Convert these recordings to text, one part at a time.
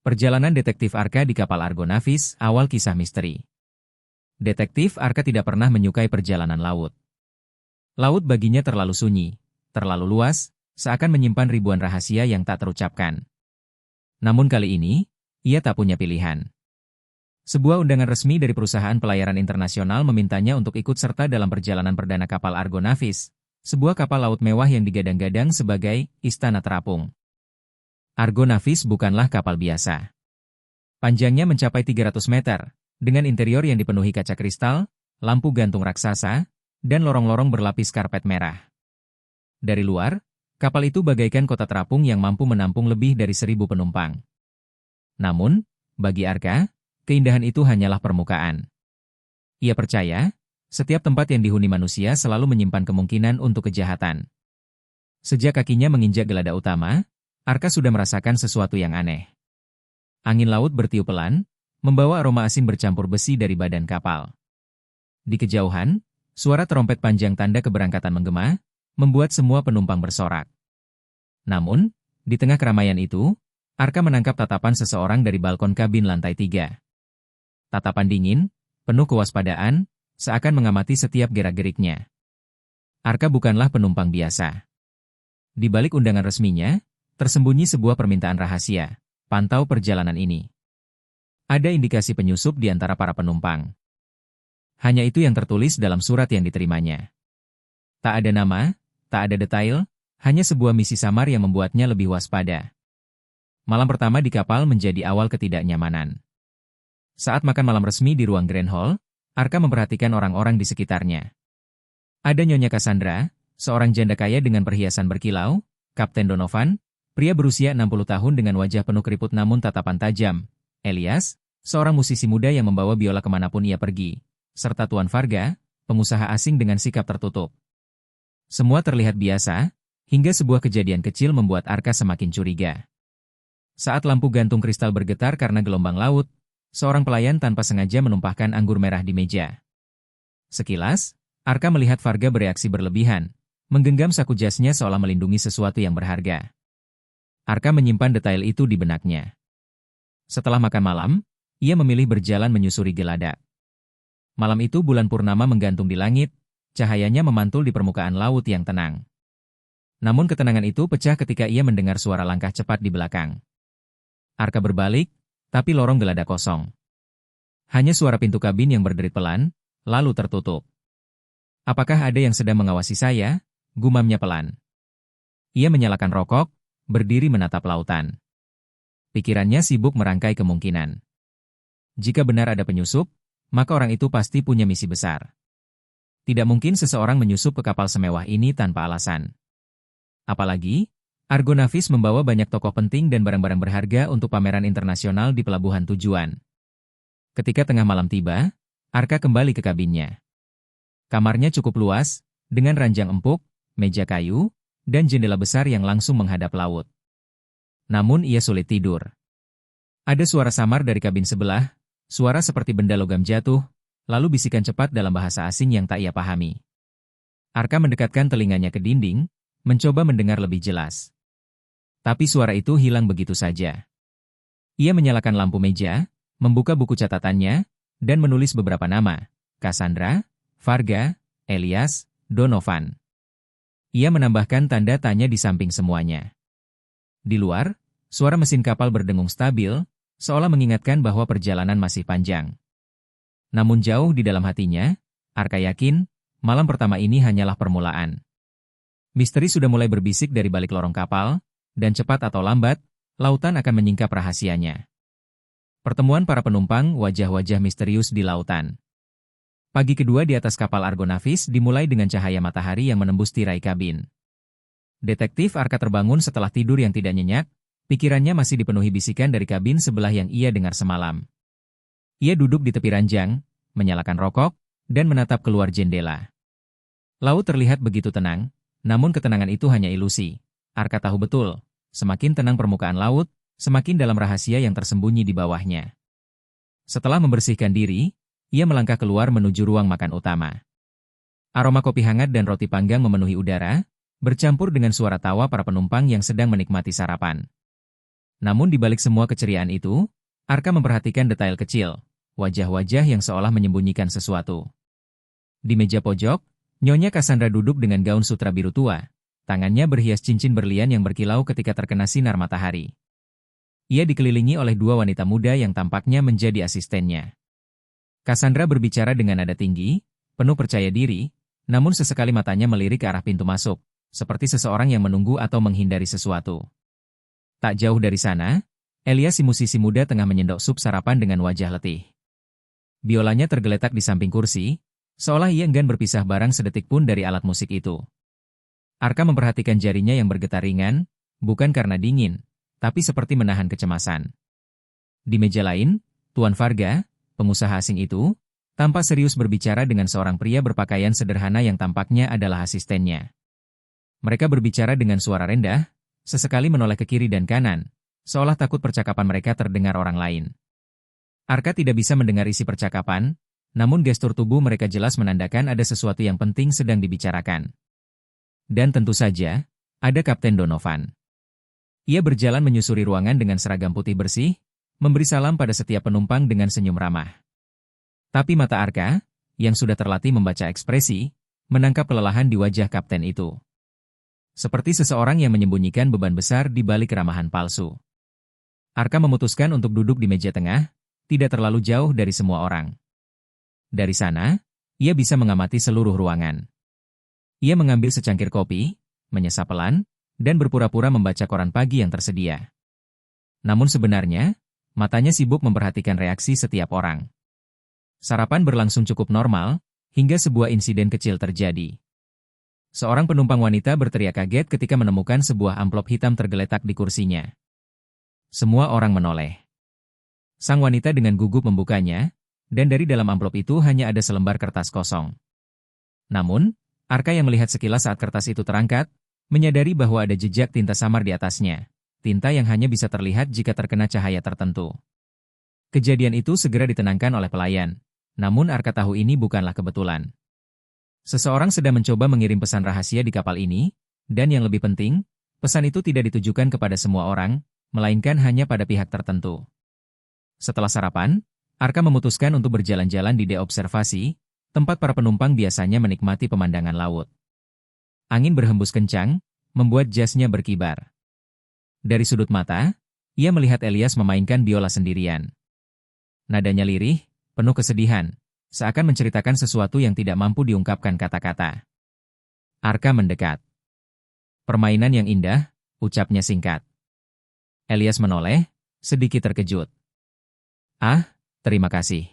Perjalanan Detektif Arka di kapal Argonavis, awal kisah misteri. Detektif Arka tidak pernah menyukai perjalanan laut. Laut baginya terlalu sunyi, terlalu luas, seakan menyimpan ribuan rahasia yang tak terucapkan. Namun kali ini, ia tak punya pilihan. Sebuah undangan resmi dari perusahaan pelayaran internasional memintanya untuk ikut serta dalam perjalanan perdana kapal Argonavis, sebuah kapal laut mewah yang digadang-gadang sebagai istana terapung. Argonavis bukanlah kapal biasa. Panjangnya mencapai 300 meter, dengan interior yang dipenuhi kaca kristal, lampu gantung raksasa, dan lorong-lorong berlapis karpet merah. Dari luar, kapal itu bagaikan kota terapung yang mampu menampung lebih dari 1.000 penumpang. Namun, bagi Arka, keindahan itu hanyalah permukaan. Ia percaya, setiap tempat yang dihuni manusia selalu menyimpan kemungkinan untuk kejahatan. Sejak kakinya menginjak gelada utama, Arka sudah merasakan sesuatu yang aneh. Angin laut bertiup pelan, membawa aroma asin bercampur besi dari badan kapal. Di kejauhan, suara trompet panjang tanda keberangkatan menggema, membuat semua penumpang bersorak. Namun, di tengah keramaian itu, Arka menangkap tatapan seseorang dari balkon kabin lantai 3. Tatapan dingin, penuh kewaspadaan, seakan mengamati setiap gerak-geriknya. Arka bukanlah penumpang biasa. Di balik undangan resminya, tersembunyi sebuah permintaan rahasia. Pantau perjalanan ini. Ada indikasi penyusup di antara para penumpang. Hanya itu yang tertulis dalam surat yang diterimanya. Tak ada nama, tak ada detail, hanya sebuah misi samar yang membuatnya lebih waspada. Malam pertama di kapal menjadi awal ketidaknyamanan. Saat makan malam resmi di ruang Grand Hall, Arka memperhatikan orang-orang di sekitarnya. Ada Nyonya Cassandra, seorang janda kaya dengan perhiasan berkilau, Kapten Donovan, pria berusia 60 tahun dengan wajah penuh keriput namun tatapan tajam, Elias, seorang musisi muda yang membawa biola kemanapun ia pergi, serta Tuan Varga, pengusaha asing dengan sikap tertutup. Semua terlihat biasa, hingga sebuah kejadian kecil membuat Arka semakin curiga. Saat lampu gantung kristal bergetar karena gelombang laut, seorang pelayan tanpa sengaja menumpahkan anggur merah di meja. Sekilas, Arka melihat Varga bereaksi berlebihan, menggenggam saku jasnya seolah melindungi sesuatu yang berharga. Arka menyimpan detail itu di benaknya. Setelah makan malam, ia memilih berjalan menyusuri Geladak. Malam itu bulan purnama menggantung di langit, cahayanya memantul di permukaan laut yang tenang. Namun ketenangan itu pecah ketika ia mendengar suara langkah cepat di belakang. Arka berbalik, tapi lorong Geladak kosong. Hanya suara pintu kabin yang berderit pelan, lalu tertutup. "Apakah ada yang sedang mengawasi saya?" gumamnya pelan. Ia menyalakan rokok, berdiri menatap lautan. Pikirannya sibuk merangkai kemungkinan. Jika benar ada penyusup, maka orang itu pasti punya misi besar. Tidak mungkin seseorang menyusup ke kapal semewah ini tanpa alasan. Apalagi, Argonavis membawa banyak tokoh penting dan barang-barang berharga untuk pameran internasional di pelabuhan tujuan. Ketika tengah malam tiba, Arka kembali ke kabinnya. Kamarnya cukup luas, dengan ranjang empuk, meja kayu, dan jendela besar yang langsung menghadap laut. Namun ia sulit tidur. Ada suara samar dari kabin sebelah, suara seperti benda logam jatuh, lalu bisikan cepat dalam bahasa asing yang tak ia pahami. Arka mendekatkan telinganya ke dinding, mencoba mendengar lebih jelas. Tapi suara itu hilang begitu saja. Ia menyalakan lampu meja, membuka buku catatannya, dan menulis beberapa nama, Cassandra, Varga, Elias, Donovan. Ia menambahkan tanda tanya di samping semuanya. Di luar, suara mesin kapal berdengung stabil, seolah mengingatkan bahwa perjalanan masih panjang. Namun jauh di dalam hatinya, Arka yakin, malam pertama ini hanyalah permulaan. Misteri sudah mulai berbisik dari balik lorong kapal, dan cepat atau lambat, lautan akan menyingkap rahasianya. Pertemuan para penumpang, wajah-wajah misterius di lautan. Pagi kedua di atas kapal Argonavis dimulai dengan cahaya matahari yang menembus tirai kabin. Detektif Arka terbangun setelah tidur yang tidak nyenyak, pikirannya masih dipenuhi bisikan dari kabin sebelah yang ia dengar semalam. Ia duduk di tepi ranjang, menyalakan rokok, dan menatap keluar jendela. Laut terlihat begitu tenang, namun ketenangan itu hanya ilusi. Arka tahu betul, semakin tenang permukaan laut, semakin dalam rahasia yang tersembunyi di bawahnya. Setelah membersihkan diri, ia melangkah keluar menuju ruang makan utama. Aroma kopi hangat dan roti panggang memenuhi udara, bercampur dengan suara tawa para penumpang yang sedang menikmati sarapan. Namun di balik semua keceriaan itu, Arka memperhatikan detail kecil, wajah-wajah yang seolah menyembunyikan sesuatu. Di meja pojok, Nyonya Cassandra duduk dengan gaun sutra biru tua. Tangannya berhias cincin berlian yang berkilau ketika terkena sinar matahari. Ia dikelilingi oleh dua wanita muda yang tampaknya menjadi asistennya. Cassandra berbicara dengan nada tinggi, penuh percaya diri, namun sesekali matanya melirik ke arah pintu masuk, seperti seseorang yang menunggu atau menghindari sesuatu. Tak jauh dari sana, Elias si musisi muda tengah menyendok sup sarapan dengan wajah letih. Biolanya tergeletak di samping kursi, seolah ia enggan berpisah barang sedetik pun dari alat musik itu. Arka memperhatikan jarinya yang bergetar ringan, bukan karena dingin, tapi seperti menahan kecemasan. Di meja lain, Tuan Varga, pengusaha asing itu, tampak serius berbicara dengan seorang pria berpakaian sederhana yang tampaknya adalah asistennya. Mereka berbicara dengan suara rendah, sesekali menoleh ke kiri dan kanan, seolah takut percakapan mereka terdengar orang lain. Arka tidak bisa mendengar isi percakapan, namun gestur tubuh mereka jelas menandakan ada sesuatu yang penting sedang dibicarakan. Dan tentu saja, ada Kapten Donovan. Ia berjalan menyusuri ruangan dengan seragam putih bersih, memberi salam pada setiap penumpang dengan senyum ramah. Tapi mata Arka, yang sudah terlatih membaca ekspresi, menangkap kelelahan di wajah kapten itu. Seperti seseorang yang menyembunyikan beban besar di balik keramahan palsu. Arka memutuskan untuk duduk di meja tengah, tidak terlalu jauh dari semua orang. Dari sana, ia bisa mengamati seluruh ruangan. Ia mengambil secangkir kopi, menyesap pelan, dan berpura-pura membaca koran pagi yang tersedia. Namun sebenarnya, matanya sibuk memperhatikan reaksi setiap orang. Sarapan berlangsung cukup normal, hingga sebuah insiden kecil terjadi. Seorang penumpang wanita berteriak kaget ketika menemukan sebuah amplop hitam tergeletak di kursinya. Semua orang menoleh. Sang wanita dengan gugup membukanya, dan dari dalam amplop itu hanya ada selembar kertas kosong. Namun, Arka yang melihat sekilas saat kertas itu terangkat, menyadari bahwa ada jejak tinta samar di atasnya. Tinta yang hanya bisa terlihat jika terkena cahaya tertentu. Kejadian itu segera ditenangkan oleh pelayan, namun Arka tahu ini bukanlah kebetulan. Seseorang sedang mencoba mengirim pesan rahasia di kapal ini, dan yang lebih penting, pesan itu tidak ditujukan kepada semua orang, melainkan hanya pada pihak tertentu. Setelah sarapan, Arka memutuskan untuk berjalan-jalan di dek observasi, tempat para penumpang biasanya menikmati pemandangan laut. Angin berhembus kencang, membuat jasnya berkibar. Dari sudut mata, ia melihat Elias memainkan biola sendirian. Nadanya lirih, penuh kesedihan, seakan menceritakan sesuatu yang tidak mampu diungkapkan kata-kata. Arka mendekat. Permainan yang indah, ucapnya singkat. Elias menoleh, sedikit terkejut. Ah, terima kasih.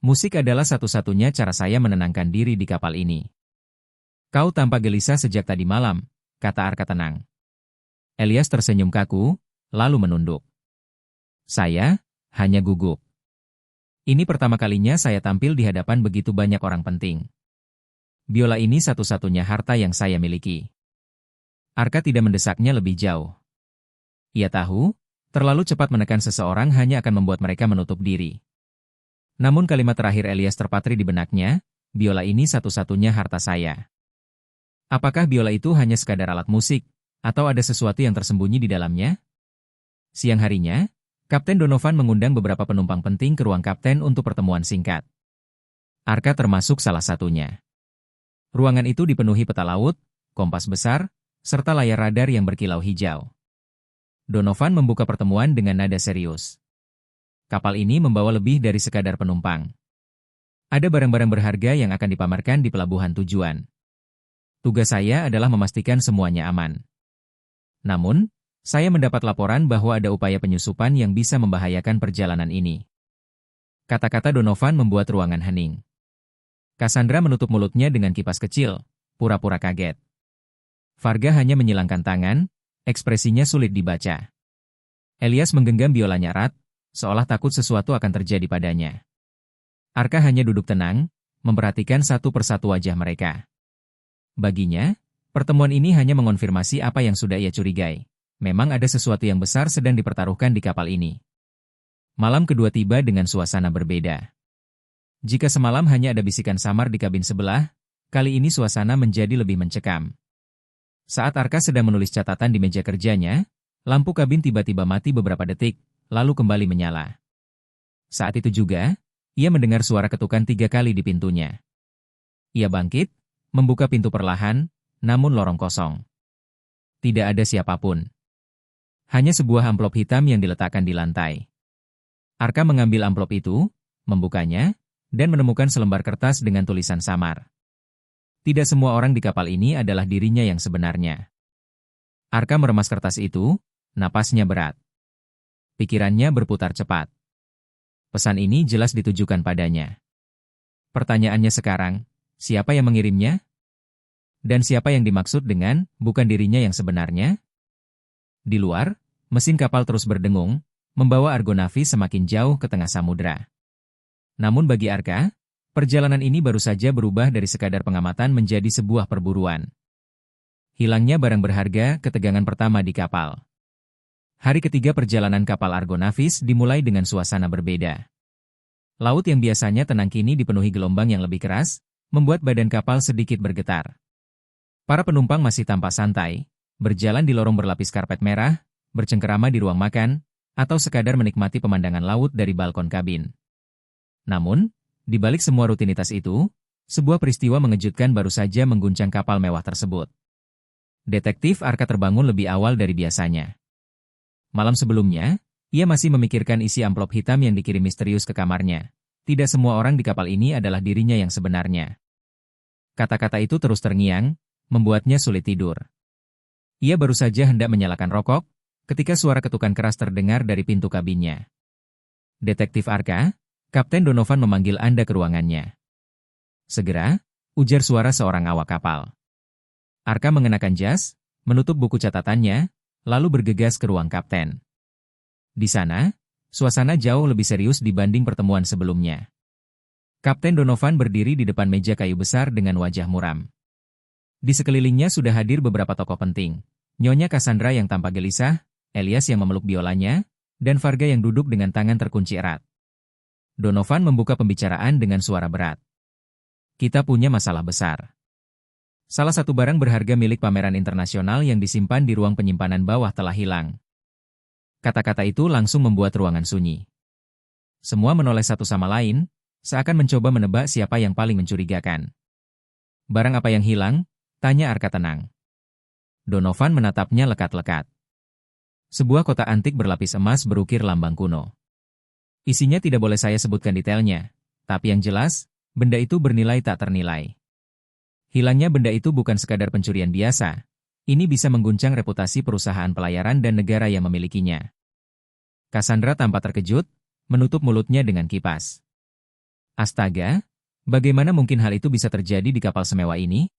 Musik adalah satu-satunya cara saya menenangkan diri di kapal ini. Kau tampak gelisah sejak tadi malam, kata Arka tenang. Elias tersenyum kaku, lalu menunduk. Saya hanya gugup. Ini pertama kalinya saya tampil di hadapan begitu banyak orang penting. Biola ini satu-satunya harta yang saya miliki. Arka tidak mendesaknya lebih jauh. Ia tahu, terlalu cepat menekan seseorang hanya akan membuat mereka menutup diri. Namun kalimat terakhir Elias terpatri di benaknya, biola ini satu-satunya harta saya. Apakah biola itu hanya sekadar alat musik, atau ada sesuatu yang tersembunyi di dalamnya? Siang harinya, Kapten Donovan mengundang beberapa penumpang penting ke ruang kapten untuk pertemuan singkat. Arka termasuk salah satunya. Ruangan itu dipenuhi peta laut, kompas besar, serta layar radar yang berkilau hijau. Donovan membuka pertemuan dengan nada serius. Kapal ini membawa lebih dari sekadar penumpang. Ada barang-barang berharga yang akan dipamerkan di pelabuhan tujuan. Tugas saya adalah memastikan semuanya aman. Namun, saya mendapat laporan bahwa ada upaya penyusupan yang bisa membahayakan perjalanan ini. Kata-kata Donovan membuat ruangan hening. Cassandra menutup mulutnya dengan kipas kecil, pura-pura kaget. Varga hanya menyilangkan tangan, ekspresinya sulit dibaca. Elias menggenggam biolanya erat, seolah takut sesuatu akan terjadi padanya. Arka hanya duduk tenang, memperhatikan satu persatu wajah mereka. Baginya, pertemuan ini hanya mengonfirmasi apa yang sudah ia curigai. Memang ada sesuatu yang besar sedang dipertaruhkan di kapal ini. Malam kedua tiba dengan suasana berbeda. Jika semalam hanya ada bisikan samar di kabin sebelah, kali ini suasana menjadi lebih mencekam. Saat Arka sedang menulis catatan di meja kerjanya, lampu kabin tiba-tiba mati beberapa detik, lalu kembali menyala. Saat itu juga, ia mendengar suara ketukan 3 kali di pintunya. Ia bangkit, membuka pintu perlahan, namun lorong kosong. Tidak ada siapapun. Hanya sebuah amplop hitam yang diletakkan di lantai. Arka mengambil amplop itu, membukanya, dan menemukan selembar kertas dengan tulisan samar. Tidak semua orang di kapal ini adalah dirinya yang sebenarnya. Arka meremas kertas itu, napasnya berat. Pikirannya berputar cepat. Pesan ini jelas ditujukan padanya. Pertanyaannya sekarang, siapa yang mengirimnya? Dan siapa yang dimaksud dengan bukan dirinya yang sebenarnya? Di luar, mesin kapal terus berdengung, membawa Argonavis semakin jauh ke tengah samudra. Namun bagi Arka, perjalanan ini baru saja berubah dari sekadar pengamatan menjadi sebuah perburuan. Hilangnya barang berharga, ketegangan pertama di kapal. Hari ketiga perjalanan kapal Argonavis dimulai dengan suasana berbeda. Laut yang biasanya tenang kini dipenuhi gelombang yang lebih keras, membuat badan kapal sedikit bergetar. Para penumpang masih tampak santai, berjalan di lorong berlapis karpet merah, bercengkerama di ruang makan, atau sekadar menikmati pemandangan laut dari balkon kabin. Namun, di balik semua rutinitas itu, sebuah peristiwa mengejutkan baru saja mengguncang kapal mewah tersebut. Detektif Arka terbangun lebih awal dari biasanya. Malam sebelumnya, ia masih memikirkan isi amplop hitam yang dikirim misterius ke kamarnya. Tidak semua orang di kapal ini adalah dirinya yang sebenarnya. Kata-kata itu terus terngiang, membuatnya sulit tidur. Ia baru saja hendak menyalakan rokok, ketika suara ketukan keras terdengar dari pintu kabinnya. Detektif Arka, Kapten Donovan memanggil Anda ke ruangannya. Segera, ujar suara seorang awak kapal. Arka mengenakan jas, menutup buku catatannya, lalu bergegas ke ruang kapten. Di sana, suasana jauh lebih serius dibanding pertemuan sebelumnya. Kapten Donovan berdiri di depan meja kayu besar dengan wajah muram. Di sekelilingnya sudah hadir beberapa tokoh penting. Nyonya Cassandra yang tampak gelisah, Elias yang memeluk biolanya, dan Varga yang duduk dengan tangan terkunci erat. Donovan membuka pembicaraan dengan suara berat. Kita punya masalah besar. Salah satu barang berharga milik pameran internasional yang disimpan di ruang penyimpanan bawah telah hilang. Kata-kata itu langsung membuat ruangan sunyi. Semua menoleh satu sama lain, seakan mencoba menebak siapa yang paling mencurigakan. Barang apa yang hilang? Tanya Arka tenang. Donovan menatapnya lekat-lekat. Sebuah kotak antik berlapis emas berukir lambang kuno. Isinya tidak boleh saya sebutkan detailnya, tapi yang jelas, benda itu bernilai tak ternilai. Hilangnya benda itu bukan sekadar pencurian biasa, ini bisa mengguncang reputasi perusahaan pelayaran dan negara yang memilikinya. Cassandra tampak terkejut, menutup mulutnya dengan kipas. Astaga, bagaimana mungkin hal itu bisa terjadi di kapal semewah ini?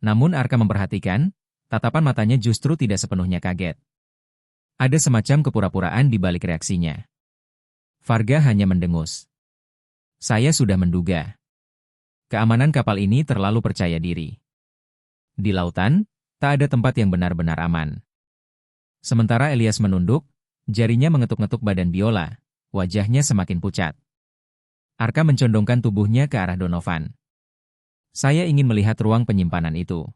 Namun Arka memperhatikan, tatapan matanya justru tidak sepenuhnya kaget. Ada semacam kepura-puraan di balik reaksinya. Varga hanya mendengus. Saya sudah menduga. Keamanan kapal ini terlalu percaya diri. Di lautan, tak ada tempat yang benar-benar aman. Sementara Elias menunduk, jarinya mengetuk-ngetuk badan biola, wajahnya semakin pucat. Arka mencondongkan tubuhnya ke arah Donovan. Saya ingin melihat ruang penyimpanan itu.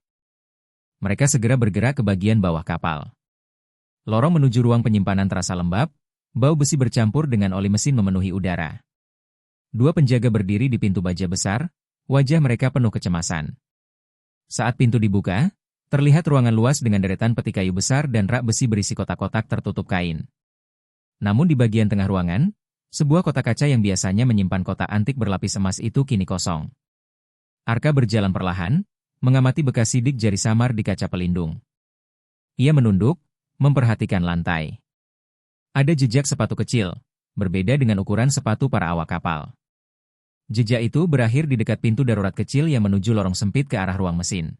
Mereka segera bergerak ke bagian bawah kapal. Lorong menuju ruang penyimpanan terasa lembab, bau besi bercampur dengan oli mesin memenuhi udara. Dua penjaga berdiri di pintu baja besar, wajah mereka penuh kecemasan. Saat pintu dibuka, terlihat ruangan luas dengan deretan peti kayu besar dan rak besi berisi kotak-kotak tertutup kain. Namun di bagian tengah ruangan, sebuah kotak kaca yang biasanya menyimpan kotak antik berlapis emas itu kini kosong. Arka berjalan perlahan, mengamati bekas sidik jari samar di kaca pelindung. Ia menunduk, memperhatikan lantai. Ada jejak sepatu kecil, berbeda dengan ukuran sepatu para awak kapal. Jejak itu berakhir di dekat pintu darurat kecil yang menuju lorong sempit ke arah ruang mesin.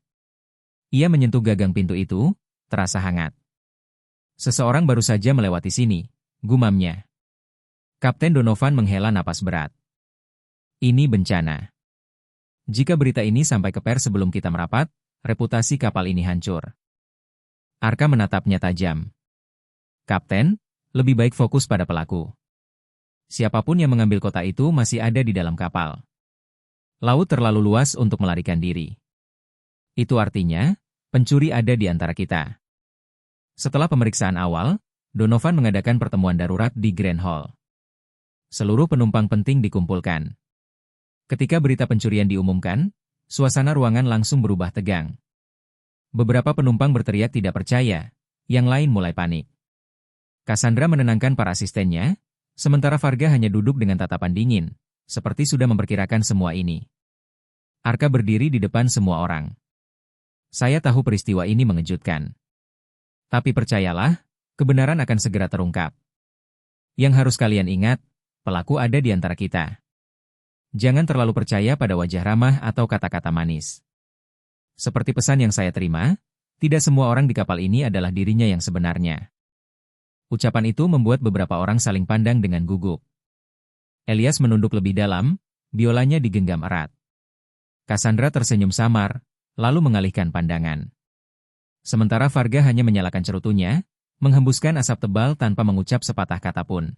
Ia menyentuh gagang pintu itu, terasa hangat. Seseorang baru saja melewati sini, gumamnya. Kapten Donovan menghela napas berat. Ini bencana. Jika berita ini sampai ke pers sebelum kita merapat, reputasi kapal ini hancur. Arka menatapnya tajam. Kapten, lebih baik fokus pada pelaku. Siapapun yang mengambil kotak itu masih ada di dalam kapal. Laut terlalu luas untuk melarikan diri. Itu artinya, pencuri ada di antara kita. Setelah pemeriksaan awal, Donovan mengadakan pertemuan darurat di Grand Hall. Seluruh penumpang penting dikumpulkan. Ketika berita pencurian diumumkan, suasana ruangan langsung berubah tegang. Beberapa penumpang berteriak tidak percaya, yang lain mulai panik. Cassandra menenangkan para asistennya, sementara Varga hanya duduk dengan tatapan dingin, seperti sudah memperkirakan semua ini. Arka berdiri di depan semua orang. Saya tahu peristiwa ini mengejutkan. Tapi percayalah, kebenaran akan segera terungkap. Yang harus kalian ingat, pelaku ada di antara kita. Jangan terlalu percaya pada wajah ramah atau kata-kata manis. Seperti pesan yang saya terima, tidak semua orang di kapal ini adalah dirinya yang sebenarnya. Ucapan itu membuat beberapa orang saling pandang dengan gugup. Elias menunduk lebih dalam, biolanya digenggam erat. Cassandra tersenyum samar, lalu mengalihkan pandangan. Sementara Varga hanya menyalakan cerutunya, menghembuskan asap tebal tanpa mengucap sepatah kata pun.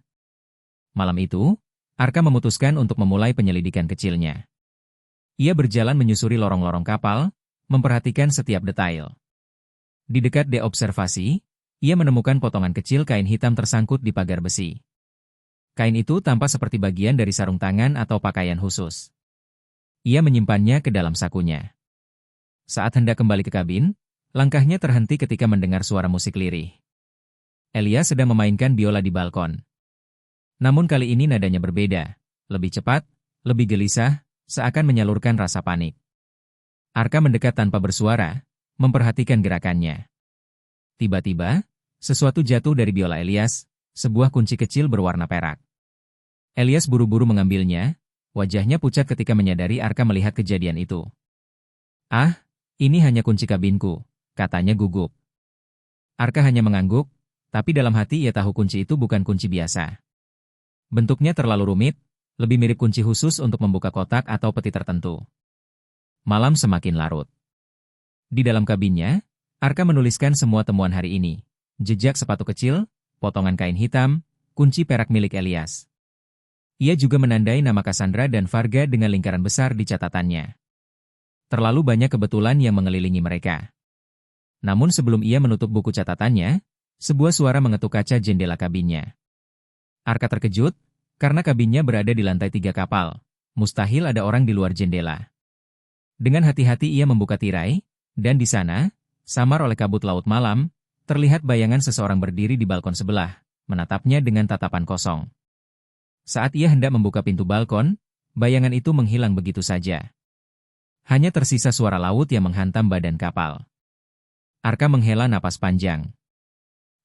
Malam itu, Arka memutuskan untuk memulai penyelidikan kecilnya. Ia berjalan menyusuri lorong-lorong kapal, memperhatikan setiap detail. Di dekat deobservasi, ia menemukan potongan kecil kain hitam tersangkut di pagar besi. Kain itu tampak seperti bagian dari sarung tangan atau pakaian khusus. Ia menyimpannya ke dalam sakunya. Saat hendak kembali ke kabin, langkahnya terhenti ketika mendengar suara musik lirih. Elias sedang memainkan biola di balkon. Namun kali ini nadanya berbeda, lebih cepat, lebih gelisah, seakan menyalurkan rasa panik. Arka mendekat tanpa bersuara, memperhatikan gerakannya. Tiba-tiba, sesuatu jatuh dari biola Elias, sebuah kunci kecil berwarna perak. Elias buru-buru mengambilnya, wajahnya pucat ketika menyadari Arka melihat kejadian itu. "Ah, ini hanya kunci kabinku," katanya gugup. Arka hanya mengangguk, tapi dalam hati ia tahu kunci itu bukan kunci biasa. Bentuknya terlalu rumit, lebih mirip kunci khusus untuk membuka kotak atau peti tertentu. Malam semakin larut. Di dalam kabinnya, Arka menuliskan semua temuan hari ini. Jejak sepatu kecil, potongan kain hitam, kunci perak milik Elias. Ia juga menandai nama Cassandra dan Varga dengan lingkaran besar di catatannya. Terlalu banyak kebetulan yang mengelilingi mereka. Namun sebelum ia menutup buku catatannya, sebuah suara mengetuk kaca jendela kabinnya. Arka terkejut, karena kabinnya berada di lantai 3 kapal. Mustahil ada orang di luar jendela. Dengan hati-hati ia membuka tirai, dan di sana, samar oleh kabut laut malam, terlihat bayangan seseorang berdiri di balkon sebelah, menatapnya dengan tatapan kosong. Saat ia hendak membuka pintu balkon, bayangan itu menghilang begitu saja. Hanya tersisa suara laut yang menghantam badan kapal. Arka menghela napas panjang.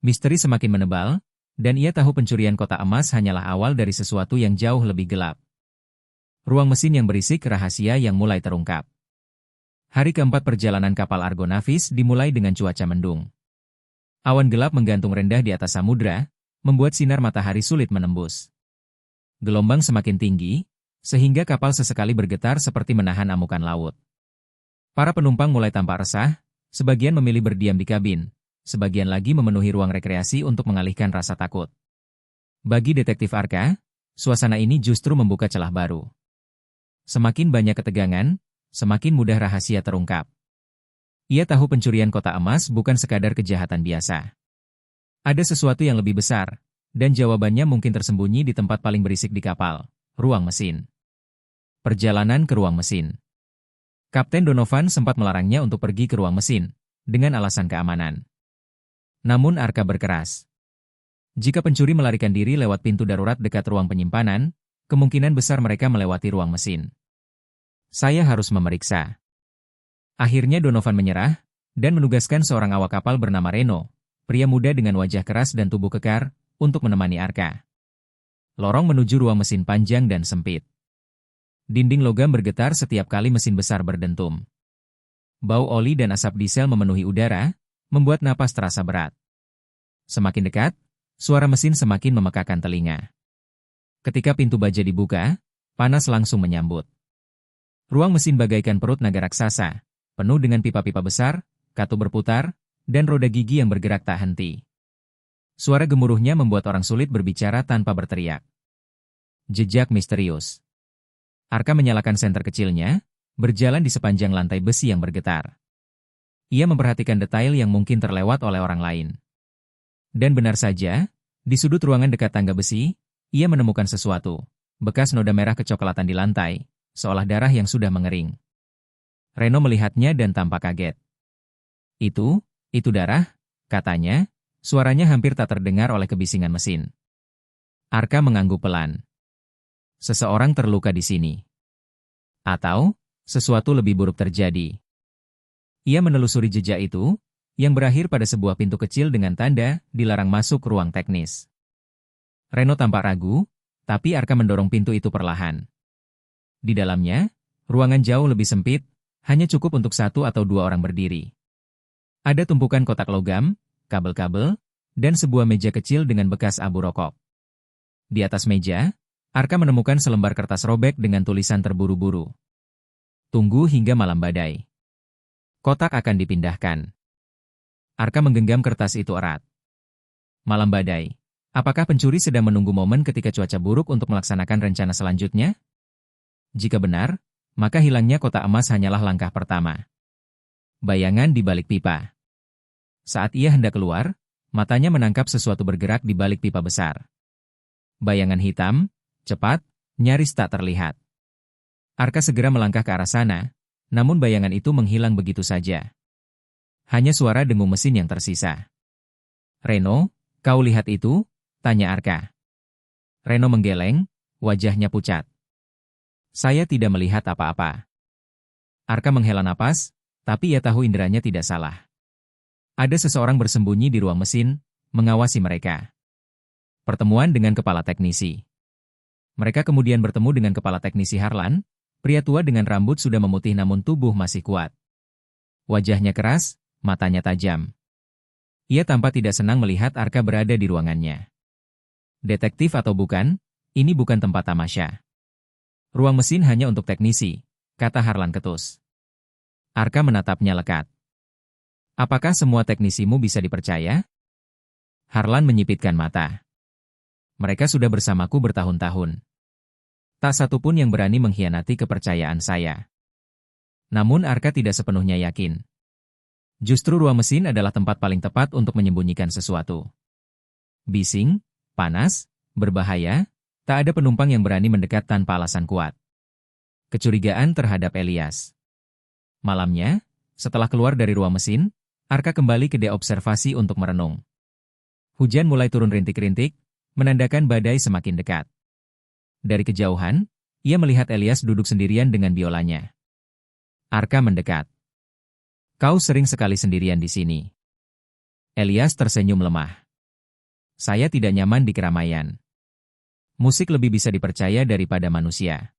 Misteri semakin menebal, dan ia tahu pencurian kota emas hanyalah awal dari sesuatu yang jauh lebih gelap. Ruang mesin yang berisik rahasia yang mulai terungkap. Hari keempat perjalanan kapal Argonavis dimulai dengan cuaca mendung. Awan gelap menggantung rendah di atas samudra, membuat sinar matahari sulit menembus. Gelombang semakin tinggi, sehingga kapal sesekali bergetar seperti menahan amukan laut. Para penumpang mulai tampak resah, sebagian memilih berdiam di kabin, sebagian lagi memenuhi ruang rekreasi untuk mengalihkan rasa takut. Bagi detektif Arka, suasana ini justru membuka celah baru. Semakin banyak ketegangan, semakin mudah rahasia terungkap. Ia tahu pencurian kota emas bukan sekadar kejahatan biasa. Ada sesuatu yang lebih besar, dan jawabannya mungkin tersembunyi di tempat paling berisik di kapal, ruang mesin. Perjalanan ke ruang mesin. Kapten Donovan sempat melarangnya untuk pergi ke ruang mesin, dengan alasan keamanan. Namun Arka berkeras. Jika pencuri melarikan diri lewat pintu darurat dekat ruang penyimpanan, kemungkinan besar mereka melewati ruang mesin. Saya harus memeriksa. Akhirnya Donovan menyerah, dan menugaskan seorang awak kapal bernama Reno, pria muda dengan wajah keras dan tubuh kekar, untuk menemani Arka. Lorong menuju ruang mesin panjang dan sempit. Dinding logam bergetar setiap kali mesin besar berdentum. Bau oli dan asap diesel memenuhi udara, membuat napas terasa berat. Semakin dekat, suara mesin semakin memekakan telinga. Ketika pintu baja dibuka, panas langsung menyambut. Ruang mesin bagaikan perut naga raksasa, penuh dengan pipa-pipa besar, katup berputar, dan roda gigi yang bergerak tak henti. Suara gemuruhnya membuat orang sulit berbicara tanpa berteriak. Jejak misterius. Arka menyalakan senter kecilnya, berjalan di sepanjang lantai besi yang bergetar. Ia memperhatikan detail yang mungkin terlewat oleh orang lain. Dan benar saja, di sudut ruangan dekat tangga besi, ia menemukan sesuatu. Bekas noda merah kecoklatan di lantai, seolah darah yang sudah mengering. Reno melihatnya dan tampak kaget. Itu darah, katanya, suaranya hampir tak terdengar oleh kebisingan mesin. Arka mengangguk pelan. Seseorang terluka di sini. Atau, sesuatu lebih buruk terjadi. Ia menelusuri jejak itu, yang berakhir pada sebuah pintu kecil dengan tanda, dilarang masuk ruang teknis. Reno tampak ragu, tapi Arka mendorong pintu itu perlahan. Di dalamnya, ruangan jauh lebih sempit, hanya cukup untuk 1 atau 2 orang berdiri. Ada tumpukan kotak logam, kabel-kabel, dan sebuah meja kecil dengan bekas abu rokok. Di atas meja, Arka menemukan selembar kertas robek dengan tulisan terburu-buru. Tunggu hingga malam badai. Kotak akan dipindahkan. Arka menggenggam kertas itu erat. Malam badai. Apakah pencuri sedang menunggu momen ketika cuaca buruk untuk melaksanakan rencana selanjutnya? Jika benar, maka hilangnya kotak emas hanyalah langkah pertama. Bayangan di balik pipa. Saat ia hendak keluar, matanya menangkap sesuatu bergerak di balik pipa besar. Bayangan hitam, cepat, nyaris tak terlihat. Arka segera melangkah ke arah sana, namun bayangan itu menghilang begitu saja. Hanya suara dengung mesin yang tersisa. Reno, kau lihat itu? Tanya Arka. Reno menggeleng, wajahnya pucat. Saya tidak melihat apa-apa. Arka menghela napas, tapi ia tahu inderanya tidak salah. Ada seseorang bersembunyi di ruang mesin, mengawasi mereka. Pertemuan dengan kepala teknisi. Mereka kemudian bertemu dengan kepala teknisi Harlan, pria tua dengan rambut sudah memutih namun tubuh masih kuat. Wajahnya keras, matanya tajam. Ia tampak tidak senang melihat Arka berada di ruangannya. Detektif atau bukan, ini bukan tempat tamasya. Ruang mesin hanya untuk teknisi, kata Harlan ketus. Arka menatapnya lekat. Apakah semua teknisimu bisa dipercaya? Harlan menyipitkan mata. Mereka sudah bersamaku bertahun-tahun. Tak satu pun yang berani mengkhianati kepercayaan saya. Namun Arka tidak sepenuhnya yakin. Justru ruang mesin adalah tempat paling tepat untuk menyembunyikan sesuatu. Bising, panas, berbahaya, tak ada penumpang yang berani mendekat tanpa alasan kuat. Kecurigaan terhadap Elias. Malamnya, setelah keluar dari ruang mesin, Arka kembali ke dek observasi untuk merenung. Hujan mulai turun rintik-rintik, menandakan badai semakin dekat. Dari kejauhan, ia melihat Elias duduk sendirian dengan biolanya. Arka mendekat. Kau sering sekali sendirian di sini. Elias tersenyum lemah. Saya tidak nyaman di keramaian. Musik lebih bisa dipercaya daripada manusia.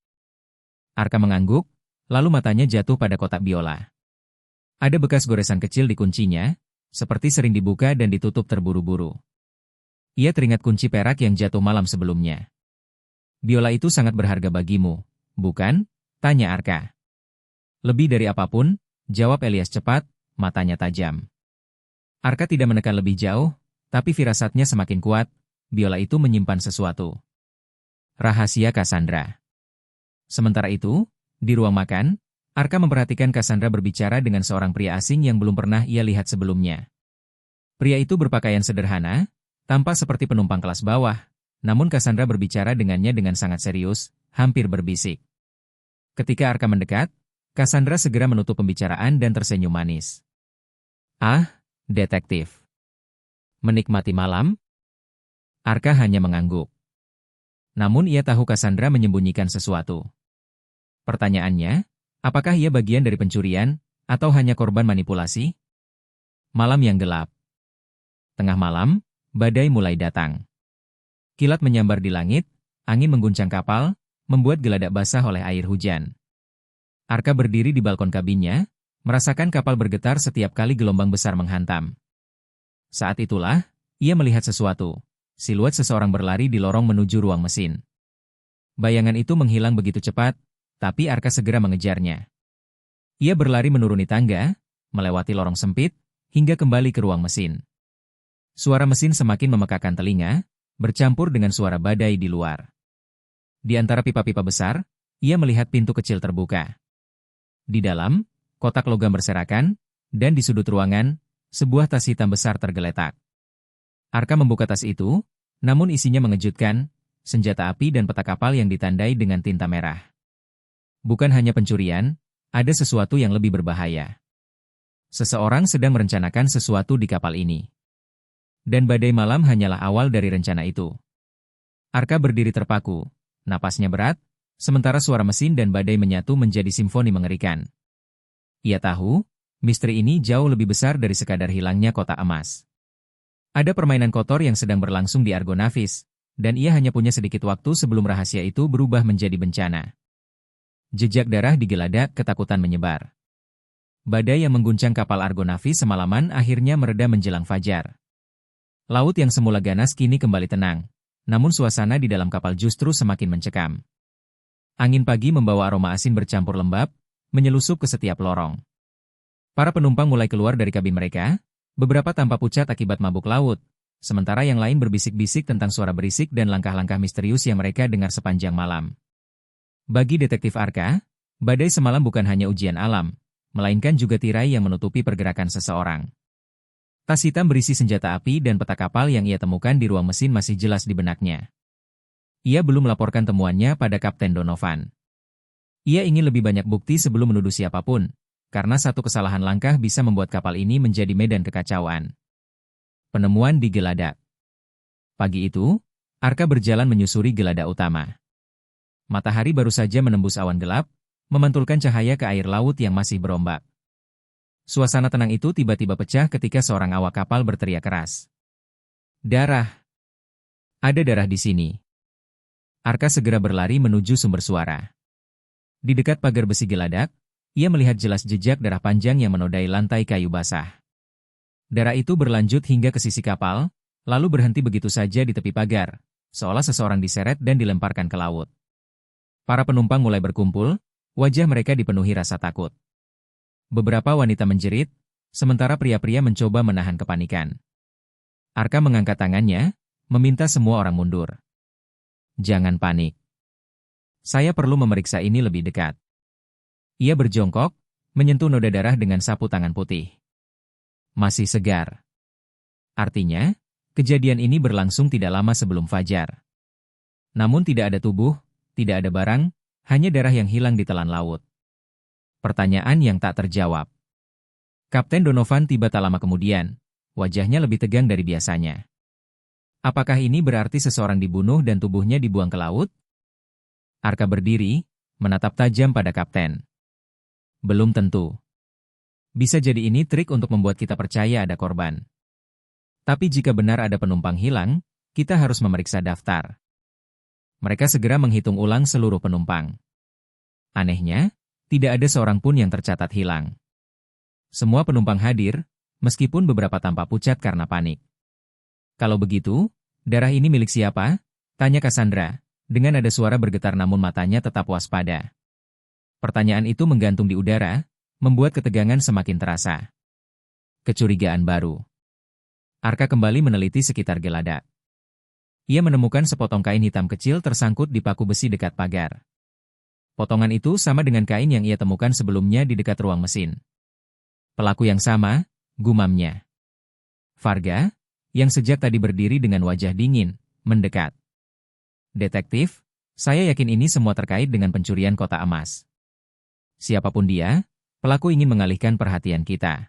Arka mengangguk, lalu matanya jatuh pada kotak biola. Ada bekas goresan kecil di kuncinya, seperti sering dibuka dan ditutup terburu-buru. Ia teringat kunci perak yang jatuh malam sebelumnya. Biola itu sangat berharga bagimu, bukan? Tanya Arka. Lebih dari apapun, jawab Elias cepat, matanya tajam. Arka tidak menekan lebih jauh, tapi firasatnya semakin kuat, biola itu menyimpan sesuatu. Rahasia Cassandra. Sementara itu, di ruang makan, Arka memperhatikan Cassandra berbicara dengan seorang pria asing yang belum pernah ia lihat sebelumnya. Pria itu berpakaian sederhana, tampak seperti penumpang kelas bawah, namun Cassandra berbicara dengannya dengan sangat serius, hampir berbisik. Ketika Arka mendekat, Cassandra segera menutup pembicaraan dan tersenyum manis. Ah, detektif. Menikmati malam? Arka hanya mengangguk. Namun ia tahu Cassandra menyembunyikan sesuatu. Pertanyaannya, apakah ia bagian dari pencurian, atau hanya korban manipulasi? Malam yang gelap. Tengah malam, badai mulai datang. Kilat menyambar di langit, angin mengguncang kapal, membuat geladak basah oleh air hujan. Arka berdiri di balkon kabinnya, merasakan kapal bergetar setiap kali gelombang besar menghantam. Saat itulah, ia melihat sesuatu, siluet seseorang berlari di lorong menuju ruang mesin. Bayangan itu menghilang begitu cepat, tapi Arka segera mengejarnya. Ia berlari menuruni tangga, melewati lorong sempit, hingga kembali ke ruang mesin. Suara mesin semakin memekakan telinga, bercampur dengan suara badai di luar. Di antara pipa-pipa besar, ia melihat pintu kecil terbuka. Di dalam, kotak logam berserakan, dan di sudut ruangan, sebuah tas hitam besar tergeletak. Arka membuka tas itu, namun isinya mengejutkan, senjata api dan peta kapal yang ditandai dengan tinta merah. Bukan hanya pencurian, ada sesuatu yang lebih berbahaya. Seseorang sedang merencanakan sesuatu di kapal ini. Dan badai malam hanyalah awal dari rencana itu. Arka berdiri terpaku, napasnya berat, sementara suara mesin dan badai menyatu menjadi simfoni mengerikan. Ia tahu, misteri ini jauh lebih besar dari sekadar hilangnya kotak emas. Ada permainan kotor yang sedang berlangsung di Argonavis, dan ia hanya punya sedikit waktu sebelum rahasia itu berubah menjadi bencana. Jejak darah di geladak, ketakutan menyebar. Badai yang mengguncang kapal Argonavis semalaman akhirnya mereda menjelang fajar. Laut yang semula ganas kini kembali tenang, namun suasana di dalam kapal justru semakin mencekam. Angin pagi membawa aroma asin bercampur lembab, menyelusup ke setiap lorong. Para penumpang mulai keluar dari kabin mereka, beberapa tampak pucat akibat mabuk laut, sementara yang lain berbisik-bisik tentang suara berisik dan langkah-langkah misterius yang mereka dengar sepanjang malam. Bagi detektif Arka, badai semalam bukan hanya ujian alam, melainkan juga tirai yang menutupi pergerakan seseorang. Tas hitam berisi senjata api dan peta kapal yang ia temukan di ruang mesin masih jelas di benaknya. Ia belum melaporkan temuannya pada Kapten Donovan. Ia ingin lebih banyak bukti sebelum menuduh siapapun, karena satu kesalahan langkah bisa membuat kapal ini menjadi medan kekacauan. Penemuan di geladak. Pagi itu, Arka berjalan menyusuri geladak utama. Matahari baru saja menembus awan gelap, memantulkan cahaya ke air laut yang masih berombak. Suasana tenang itu tiba-tiba pecah ketika seorang awak kapal berteriak keras. Darah! Ada darah di sini. Arka segera berlari menuju sumber suara. Di dekat pagar besi geladak, ia melihat jelas jejak darah panjang yang menodai lantai kayu basah. Darah itu berlanjut hingga ke sisi kapal, lalu berhenti begitu saja di tepi pagar, seolah seseorang diseret dan dilemparkan ke laut. Para penumpang mulai berkumpul, wajah mereka dipenuhi rasa takut. Beberapa wanita menjerit, sementara pria-pria mencoba menahan kepanikan. Arka mengangkat tangannya, meminta semua orang mundur. Jangan panik. Saya perlu memeriksa ini lebih dekat. Ia berjongkok, menyentuh noda darah dengan sapu tangan putih. Masih segar. Artinya, kejadian ini berlangsung tidak lama sebelum fajar. Namun tidak ada tubuh, tidak ada barang, hanya darah yang hilang di telan laut. Pertanyaan yang tak terjawab. Kapten Donovan tiba tak lama kemudian, wajahnya lebih tegang dari biasanya. Apakah ini berarti seseorang dibunuh dan tubuhnya dibuang ke laut? Arka berdiri, menatap tajam pada kapten. Belum tentu. Bisa jadi ini trik untuk membuat kita percaya ada korban. Tapi jika benar ada penumpang hilang, kita harus memeriksa daftar. Mereka segera menghitung ulang seluruh penumpang. Anehnya, tidak ada seorang pun yang tercatat hilang. Semua penumpang hadir, meskipun beberapa tampak pucat karena panik. Kalau begitu, darah ini milik siapa? Tanya Cassandra, dengan nada suara bergetar namun matanya tetap waspada. Pertanyaan itu menggantung di udara, membuat ketegangan semakin terasa. Kecurigaan baru. Arka kembali meneliti sekitar geladak. Ia menemukan sepotong kain hitam kecil tersangkut di paku besi dekat pagar. Potongan itu sama dengan kain yang ia temukan sebelumnya di dekat ruang mesin. Pelaku yang sama, gumamnya. Varga, yang sejak tadi berdiri dengan wajah dingin, mendekat. Detektif, saya yakin ini semua terkait dengan pencurian kotak emas. Siapapun dia, pelaku ingin mengalihkan perhatian kita.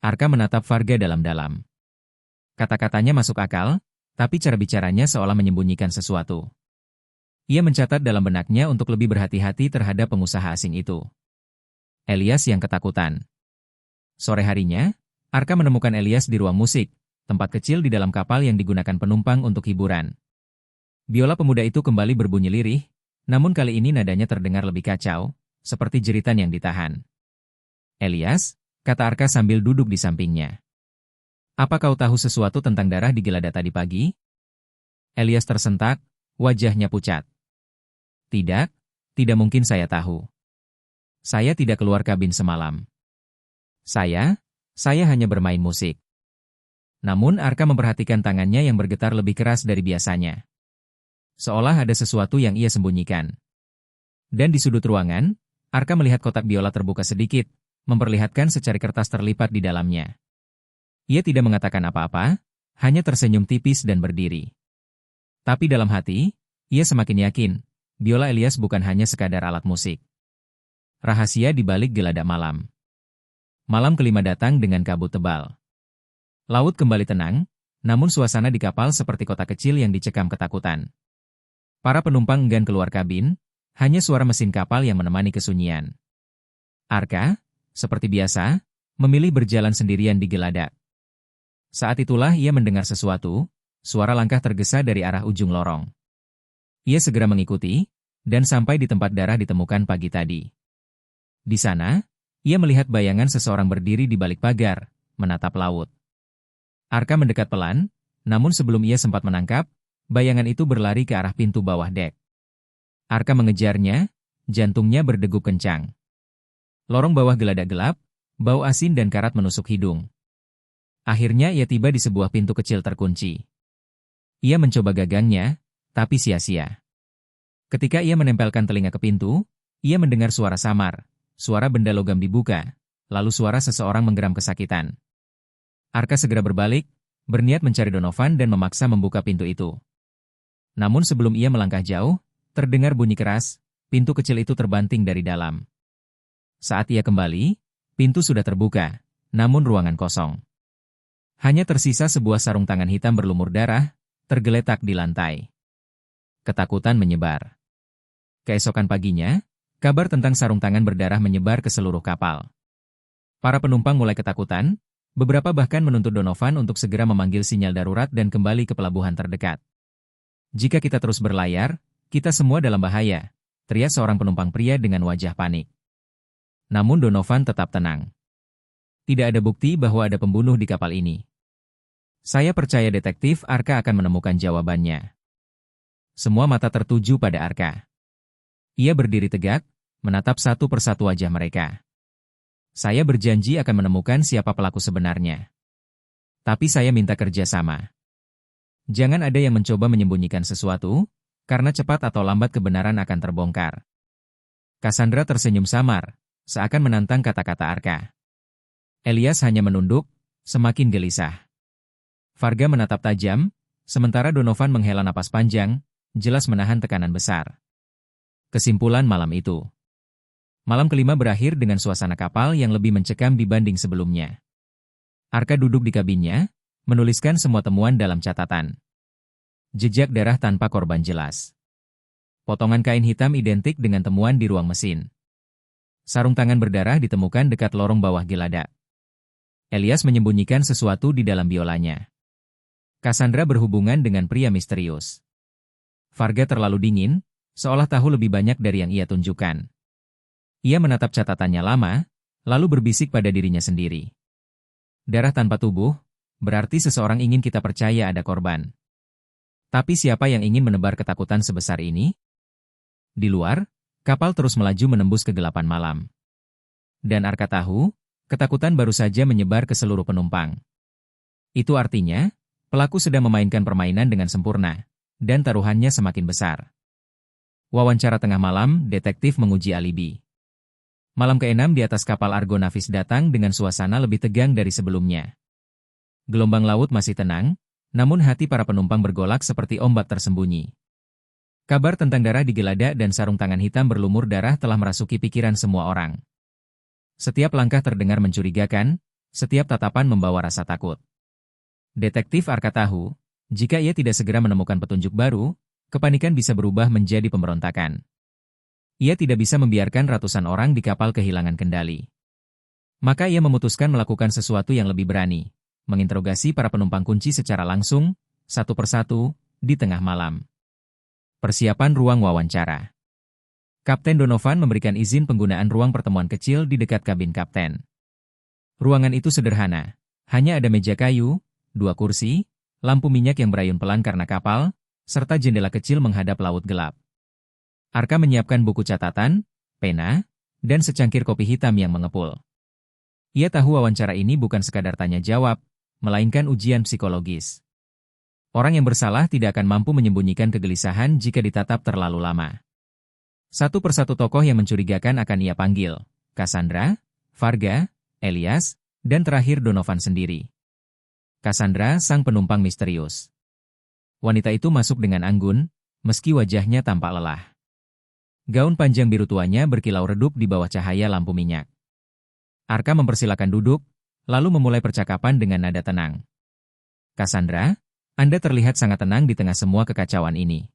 Arka menatap Varga dalam-dalam. Kata-katanya masuk akal, tapi cara bicaranya seolah menyembunyikan sesuatu. Ia mencatat dalam benaknya untuk lebih berhati-hati terhadap pengusaha asing itu. Elias yang ketakutan. Sore harinya, Arka menemukan Elias di ruang musik, tempat kecil di dalam kapal yang digunakan penumpang untuk hiburan. Biola pemuda itu kembali berbunyi lirih, namun kali ini nadanya terdengar lebih kacau, seperti jeritan yang ditahan. Elias, kata Arka sambil duduk di sampingnya. Apa kau tahu sesuatu tentang darah di geladak tadi pagi? Elias tersentak, wajahnya pucat. Tidak mungkin saya tahu. Saya tidak keluar kabin semalam. Saya hanya bermain musik. Namun Arka memperhatikan tangannya yang bergetar lebih keras dari biasanya. Seolah ada sesuatu yang ia sembunyikan. Dan di sudut ruangan, Arka melihat kotak biola terbuka sedikit, memperlihatkan secari kertas terlipat di dalamnya. Ia tidak mengatakan apa-apa, hanya tersenyum tipis dan berdiri. Tapi dalam hati, ia semakin yakin, biola Elias bukan hanya sekadar alat musik. Rahasia di balik geladak malam. Malam kelima datang dengan kabut tebal. Laut kembali tenang, namun suasana di kapal seperti kota kecil yang dicekam ketakutan. Para penumpang enggan keluar kabin, hanya suara mesin kapal yang menemani kesunyian. Arka, seperti biasa, memilih berjalan sendirian di geladak. Saat itulah ia mendengar sesuatu, suara langkah tergesa dari arah ujung lorong. Ia segera mengikuti, dan sampai di tempat darah ditemukan pagi tadi. Di sana, ia melihat bayangan seseorang berdiri di balik pagar, menatap laut. Arka mendekat pelan, namun sebelum ia sempat menangkap, bayangan itu berlari ke arah pintu bawah dek. Arka mengejarnya, jantungnya berdegup kencang. Lorong bawah geladak gelap, bau asin dan karat menusuk hidung. Akhirnya ia tiba di sebuah pintu kecil terkunci. Ia mencoba gagangnya, tapi sia-sia. Ketika ia menempelkan telinga ke pintu, ia mendengar suara samar. Suara benda logam dibuka, lalu suara seseorang menggeram kesakitan. Arka segera berbalik, berniat mencari Donovan dan memaksa membuka pintu itu. Namun sebelum ia melangkah jauh, terdengar bunyi keras, pintu kecil itu terbanting dari dalam. Saat ia kembali, pintu sudah terbuka, namun ruangan kosong. Hanya tersisa sebuah sarung tangan hitam berlumur darah, tergeletak di lantai. Ketakutan menyebar. Keesokan paginya, kabar tentang sarung tangan berdarah menyebar ke seluruh kapal. Para penumpang mulai ketakutan, beberapa bahkan menuntut Donovan untuk segera memanggil sinyal darurat dan kembali ke pelabuhan terdekat. "Jika kita terus berlayar, kita semua dalam bahaya," teriak seorang penumpang pria dengan wajah panik. Namun Donovan tetap tenang. Tidak ada bukti bahwa ada pembunuh di kapal ini. Saya percaya detektif Arka akan menemukan jawabannya. Semua mata tertuju pada Arka. Ia berdiri tegak, menatap satu persatu wajah mereka. "Saya berjanji akan menemukan siapa pelaku sebenarnya. Tapi saya minta kerjasama. Jangan ada yang mencoba menyembunyikan sesuatu, karena cepat atau lambat kebenaran akan terbongkar." Cassandra tersenyum samar, seakan menantang kata-kata Arka. Elias hanya menunduk, semakin gelisah. Varga menatap tajam, sementara Donovan menghela napas panjang, jelas menahan tekanan besar. Kesimpulan malam itu. Malam kelima berakhir dengan suasana kapal yang lebih mencekam dibanding sebelumnya. Arka duduk di kabinnya, menuliskan semua temuan dalam catatan. Jejak darah tanpa korban jelas. Potongan kain hitam identik dengan temuan di ruang mesin. Sarung tangan berdarah ditemukan dekat lorong bawah geladak. Elias menyembunyikan sesuatu di dalam biolanya. Cassandra berhubungan dengan pria misterius. Varga terlalu dingin, seolah tahu lebih banyak dari yang ia tunjukkan. Ia menatap catatannya lama, lalu berbisik pada dirinya sendiri. "Darah tanpa tubuh, berarti seseorang ingin kita percaya ada korban. Tapi siapa yang ingin menebar ketakutan sebesar ini?" Di luar, kapal terus melaju menembus kegelapan malam. Dan Arka tahu, ketakutan baru saja menyebar ke seluruh penumpang. Itu artinya, pelaku sedang memainkan permainan dengan sempurna, dan taruhannya semakin besar. Wawancara tengah malam, detektif menguji alibi. Malam ke-6 di atas kapal Argonavis datang dengan suasana lebih tegang dari sebelumnya. Gelombang laut masih tenang, namun hati para penumpang bergolak seperti ombak tersembunyi. Kabar tentang darah di geladak dan sarung tangan hitam berlumur darah telah merasuki pikiran semua orang. Setiap langkah terdengar mencurigakan, setiap tatapan membawa rasa takut. Detektif Arka tahu, jika ia tidak segera menemukan petunjuk baru, kepanikan bisa berubah menjadi pemberontakan. Ia tidak bisa membiarkan ratusan orang di kapal kehilangan kendali. Maka ia memutuskan melakukan sesuatu yang lebih berani, menginterogasi para penumpang kunci secara langsung, satu persatu, di tengah malam. Persiapan ruang wawancara. Kapten Donovan memberikan izin penggunaan ruang pertemuan kecil di dekat kabin kapten. Ruangan itu sederhana, hanya ada meja kayu, 2 kursi, lampu minyak yang berayun pelan karena kapal, serta jendela kecil menghadap laut gelap. Arka menyiapkan buku catatan, pena, dan secangkir kopi hitam yang mengepul. Ia tahu wawancara ini bukan sekadar tanya jawab, melainkan ujian psikologis. Orang yang bersalah tidak akan mampu menyembunyikan kegelisahan jika ditatap terlalu lama. Satu persatu tokoh yang mencurigakan akan ia panggil, Cassandra, Varga, Elias, dan terakhir Donovan sendiri. Cassandra, sang penumpang misterius. Wanita itu masuk dengan anggun, meski wajahnya tampak lelah. Gaun panjang biru tuanya berkilau redup di bawah cahaya lampu minyak. Arka mempersilakan duduk, lalu memulai percakapan dengan nada tenang. Cassandra, Anda terlihat sangat tenang di tengah semua kekacauan ini.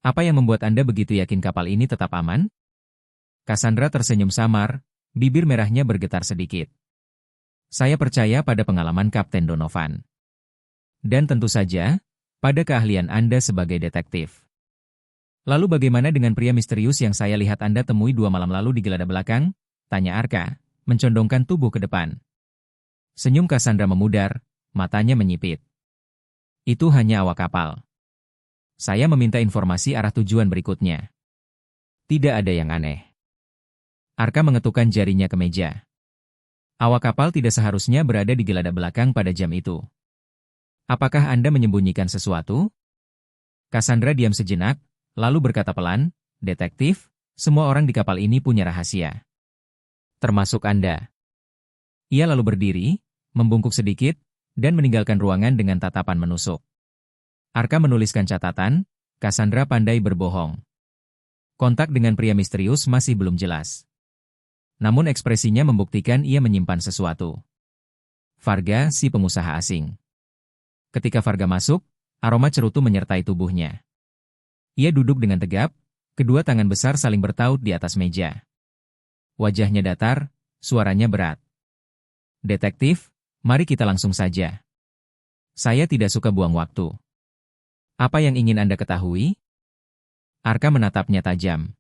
Apa yang membuat Anda begitu yakin kapal ini tetap aman? Cassandra tersenyum samar, bibir merahnya bergetar sedikit. Saya percaya pada pengalaman Kapten Donovan. Dan tentu saja, pada keahlian Anda sebagai detektif. Lalu bagaimana dengan pria misterius yang saya lihat Anda temui 2 malam lalu di gelada belakang? Tanya Arka, mencondongkan tubuh ke depan. Senyum Cassandra memudar, matanya menyipit. Itu hanya awak kapal. Saya meminta informasi arah tujuan berikutnya. Tidak ada yang aneh. Arka mengetukkan jarinya ke meja. Awak kapal tidak seharusnya berada di gelada belakang pada jam itu. Apakah Anda menyembunyikan sesuatu? Cassandra diam sejenak, lalu berkata pelan, Detektif, semua orang di kapal ini punya rahasia. Termasuk Anda. Ia lalu berdiri, membungkuk sedikit, dan meninggalkan ruangan dengan tatapan menusuk. Arka menuliskan catatan, Cassandra pandai berbohong. Kontak dengan pria misterius masih belum jelas. Namun ekspresinya membuktikan ia menyimpan sesuatu. Varga, si pengusaha asing. Ketika Varga masuk, aroma cerutu menyertai tubuhnya. Ia duduk dengan tegap, kedua tangan besar saling bertaut di atas meja. Wajahnya datar, suaranya berat. Detektif, mari kita langsung saja. Saya tidak suka buang waktu. Apa yang ingin Anda ketahui? Arka menatapnya tajam.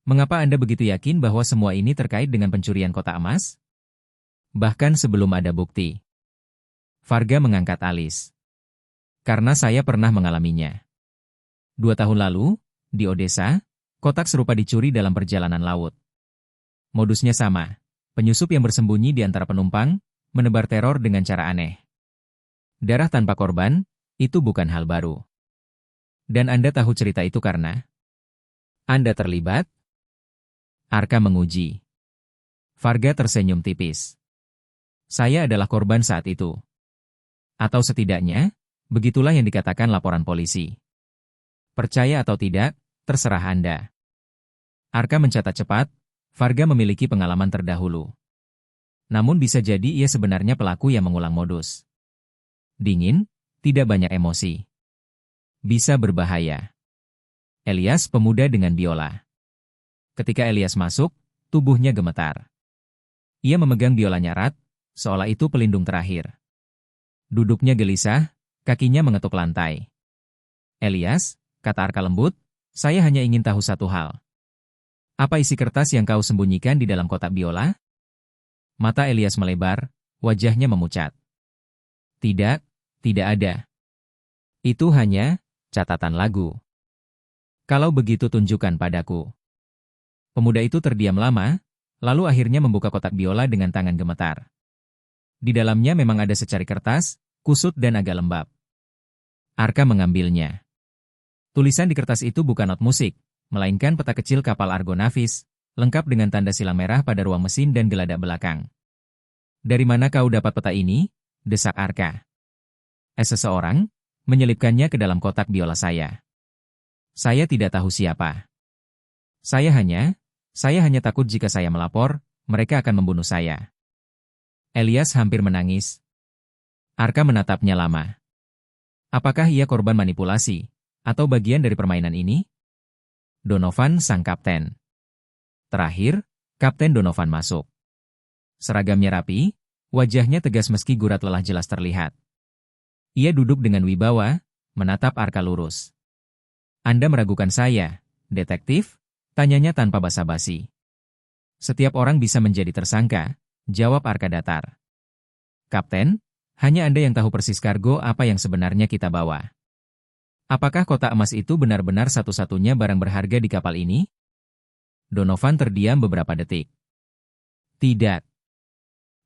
Mengapa Anda begitu yakin bahwa semua ini terkait dengan pencurian kotak emas? Bahkan sebelum ada bukti. Varga mengangkat alis. Karena saya pernah mengalaminya. 2 tahun lalu, di Odessa, kotak serupa dicuri dalam perjalanan laut. Modusnya sama, penyusup yang bersembunyi di antara penumpang, menebar teror dengan cara aneh. Darah tanpa korban, itu bukan hal baru. Dan Anda tahu cerita itu karena Anda terlibat? Arka menguji. Varga tersenyum tipis. Saya adalah korban saat itu. Atau setidaknya, begitulah yang dikatakan laporan polisi. Percaya atau tidak, terserah Anda. Arka mencatat cepat, Varga memiliki pengalaman terdahulu. Namun bisa jadi ia sebenarnya pelaku yang mengulang modus. Dingin, tidak banyak emosi. Bisa berbahaya. Elias, pemuda dengan biola. Ketika Elias masuk, tubuhnya gemetar. Ia memegang biolanya erat, seolah itu pelindung terakhir. Duduknya gelisah, kakinya mengetuk lantai. Elias, kata Arka lembut, saya hanya ingin tahu satu hal. Apa isi kertas yang kau sembunyikan di dalam kotak biola? Mata Elias melebar, wajahnya memucat. Tidak, tidak ada. Itu hanya catatan lagu. Kalau begitu tunjukkan padaku. Pemuda itu terdiam lama, lalu akhirnya membuka kotak biola dengan tangan gemetar. Di dalamnya memang ada secari kertas, kusut dan agak lembab. Arka mengambilnya. Tulisan di kertas itu bukan not musik, melainkan peta kecil kapal Argonavis, lengkap dengan tanda silang merah pada ruang mesin dan geladak belakang. Dari mana kau dapat peta ini? Desak Arka. Seseorang menyelipkannya ke dalam kotak biola saya. Saya tidak tahu siapa. Saya hanya takut jika saya melapor, mereka akan membunuh saya. Elias hampir menangis. Arka menatapnya lama. Apakah ia korban manipulasi, atau bagian dari permainan ini? Donovan, sang kapten. Terakhir, Kapten Donovan masuk. Seragamnya rapi, wajahnya tegas meski gurat lelah jelas terlihat. Ia duduk dengan wibawa, menatap Arka lurus. Anda meragukan saya, detektif? Tanyanya tanpa basa-basi. Setiap orang bisa menjadi tersangka, jawab Arka datar. Kapten, hanya Anda yang tahu persis kargo apa yang sebenarnya kita bawa. Apakah kotak emas itu benar-benar satu-satunya barang berharga di kapal ini? Donovan terdiam beberapa detik. Tidak.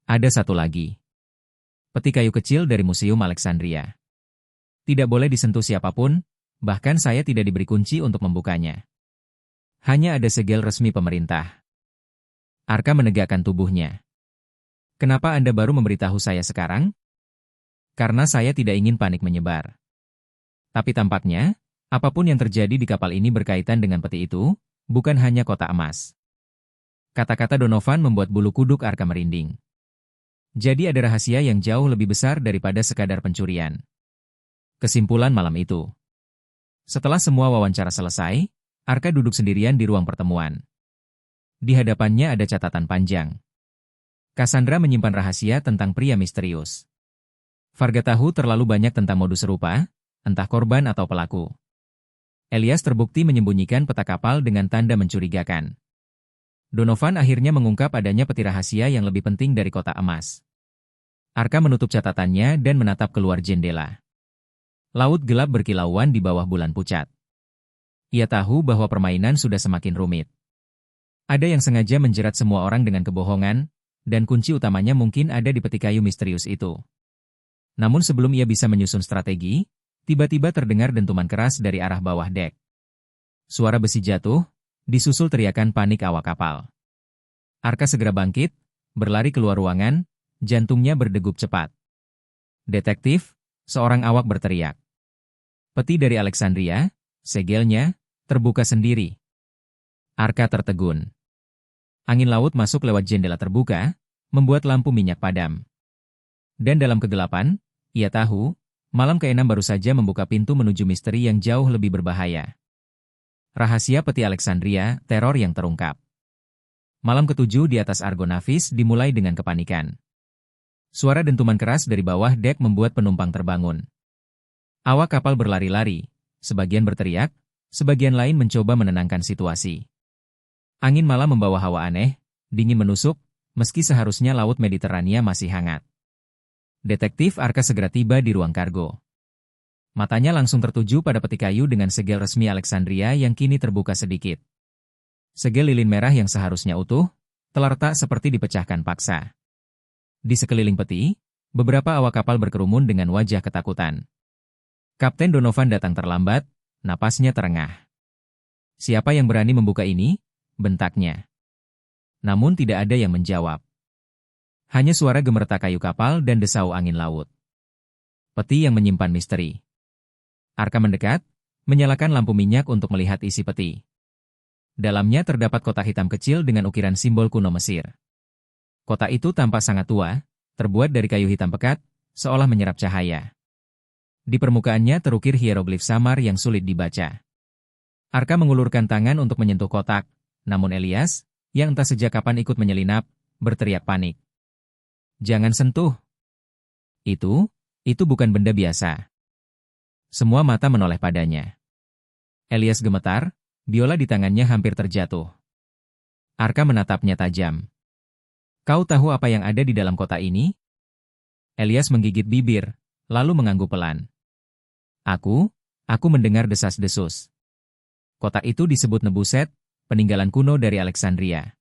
Ada satu lagi. Peti kayu kecil dari Museum Alexandria. Tidak boleh disentuh siapapun, bahkan saya tidak diberi kunci untuk membukanya. Hanya ada segel resmi pemerintah. Arka menegakkan tubuhnya. Kenapa Anda baru memberitahu saya sekarang? karena saya tidak ingin panik menyebar. Tapi tampaknya, apapun yang terjadi di kapal ini berkaitan dengan peti itu, bukan hanya kotak emas. Kata-kata Donovan membuat bulu kuduk Arka merinding. Jadi ada rahasia yang jauh lebih besar daripada sekadar pencurian. Kesimpulan malam itu. Setelah semua wawancara selesai, Arka duduk sendirian di ruang pertemuan. Di hadapannya ada catatan panjang. Cassandra menyimpan rahasia tentang pria misterius. Varga tahu terlalu banyak tentang modus serupa, entah korban atau pelaku. Elias terbukti menyembunyikan peta kapal dengan tanda mencurigakan. Donovan akhirnya mengungkap adanya peti rahasia yang lebih penting dari kotak emas. Arka menutup catatannya dan menatap keluar jendela. Laut gelap berkilauan di bawah bulan pucat. Ia tahu bahwa permainan sudah semakin rumit. Ada yang sengaja menjerat semua orang dengan kebohongan, dan kunci utamanya mungkin ada di peti kayu misterius itu. Namun sebelum ia bisa menyusun strategi, tiba-tiba terdengar dentuman keras dari arah bawah dek. Suara besi jatuh, disusul teriakan panik awak kapal. Arka segera bangkit, berlari keluar ruangan, jantungnya berdegup cepat. "Detektif!" seorang awak berteriak. Peti dari Alexandria, segelnya, terbuka sendiri. Arka tertegun. Angin laut masuk lewat jendela terbuka, membuat lampu minyak padam. Dan dalam kegelapan, ia tahu, malam ke-6 baru saja membuka pintu menuju misteri yang jauh lebih berbahaya. Rahasia peti Alexandria, teror yang terungkap. Malam ke-7 di atas Argonavis dimulai dengan kepanikan. Suara dentuman keras dari bawah dek membuat penumpang terbangun. Awak kapal berlari-lari, sebagian berteriak, sebagian lain mencoba menenangkan situasi. Angin malam membawa hawa aneh, dingin menusuk, meski seharusnya laut Mediterania masih hangat. Detektif Arka segera tiba di ruang kargo. Matanya langsung tertuju pada peti kayu dengan segel resmi Alexandria yang kini terbuka sedikit. Segel lilin merah yang seharusnya utuh, telah retak seperti dipecahkan paksa. Di sekeliling peti, beberapa awak kapal berkerumun dengan wajah ketakutan. Kapten Donovan datang terlambat, napasnya terengah. "Siapa yang berani membuka ini?" bentaknya. Namun tidak ada yang menjawab. Hanya suara gemertak kayu kapal dan desau angin laut. Peti yang menyimpan misteri. Arka mendekat, menyalakan lampu minyak untuk melihat isi peti. Dalamnya terdapat kotak hitam kecil dengan ukiran simbol kuno Mesir. Kotak itu tampak sangat tua, terbuat dari kayu hitam pekat, seolah menyerap cahaya. Di permukaannya terukir hieroglif samar yang sulit dibaca. Arka mengulurkan tangan untuk menyentuh kotak, namun Elias, yang entah sejak kapan ikut menyelinap, berteriak panik. "Jangan sentuh. Itu bukan benda biasa." Semua mata menoleh padanya. Elias gemetar, biola di tangannya hampir terjatuh. Arka menatapnya tajam. "Kau tahu apa yang ada di dalam kotak ini?" Elias menggigit bibir, lalu mengangguk pelan. Aku mendengar desas-desus. Kotak itu disebut Nebuset, peninggalan kuno dari Alexandria.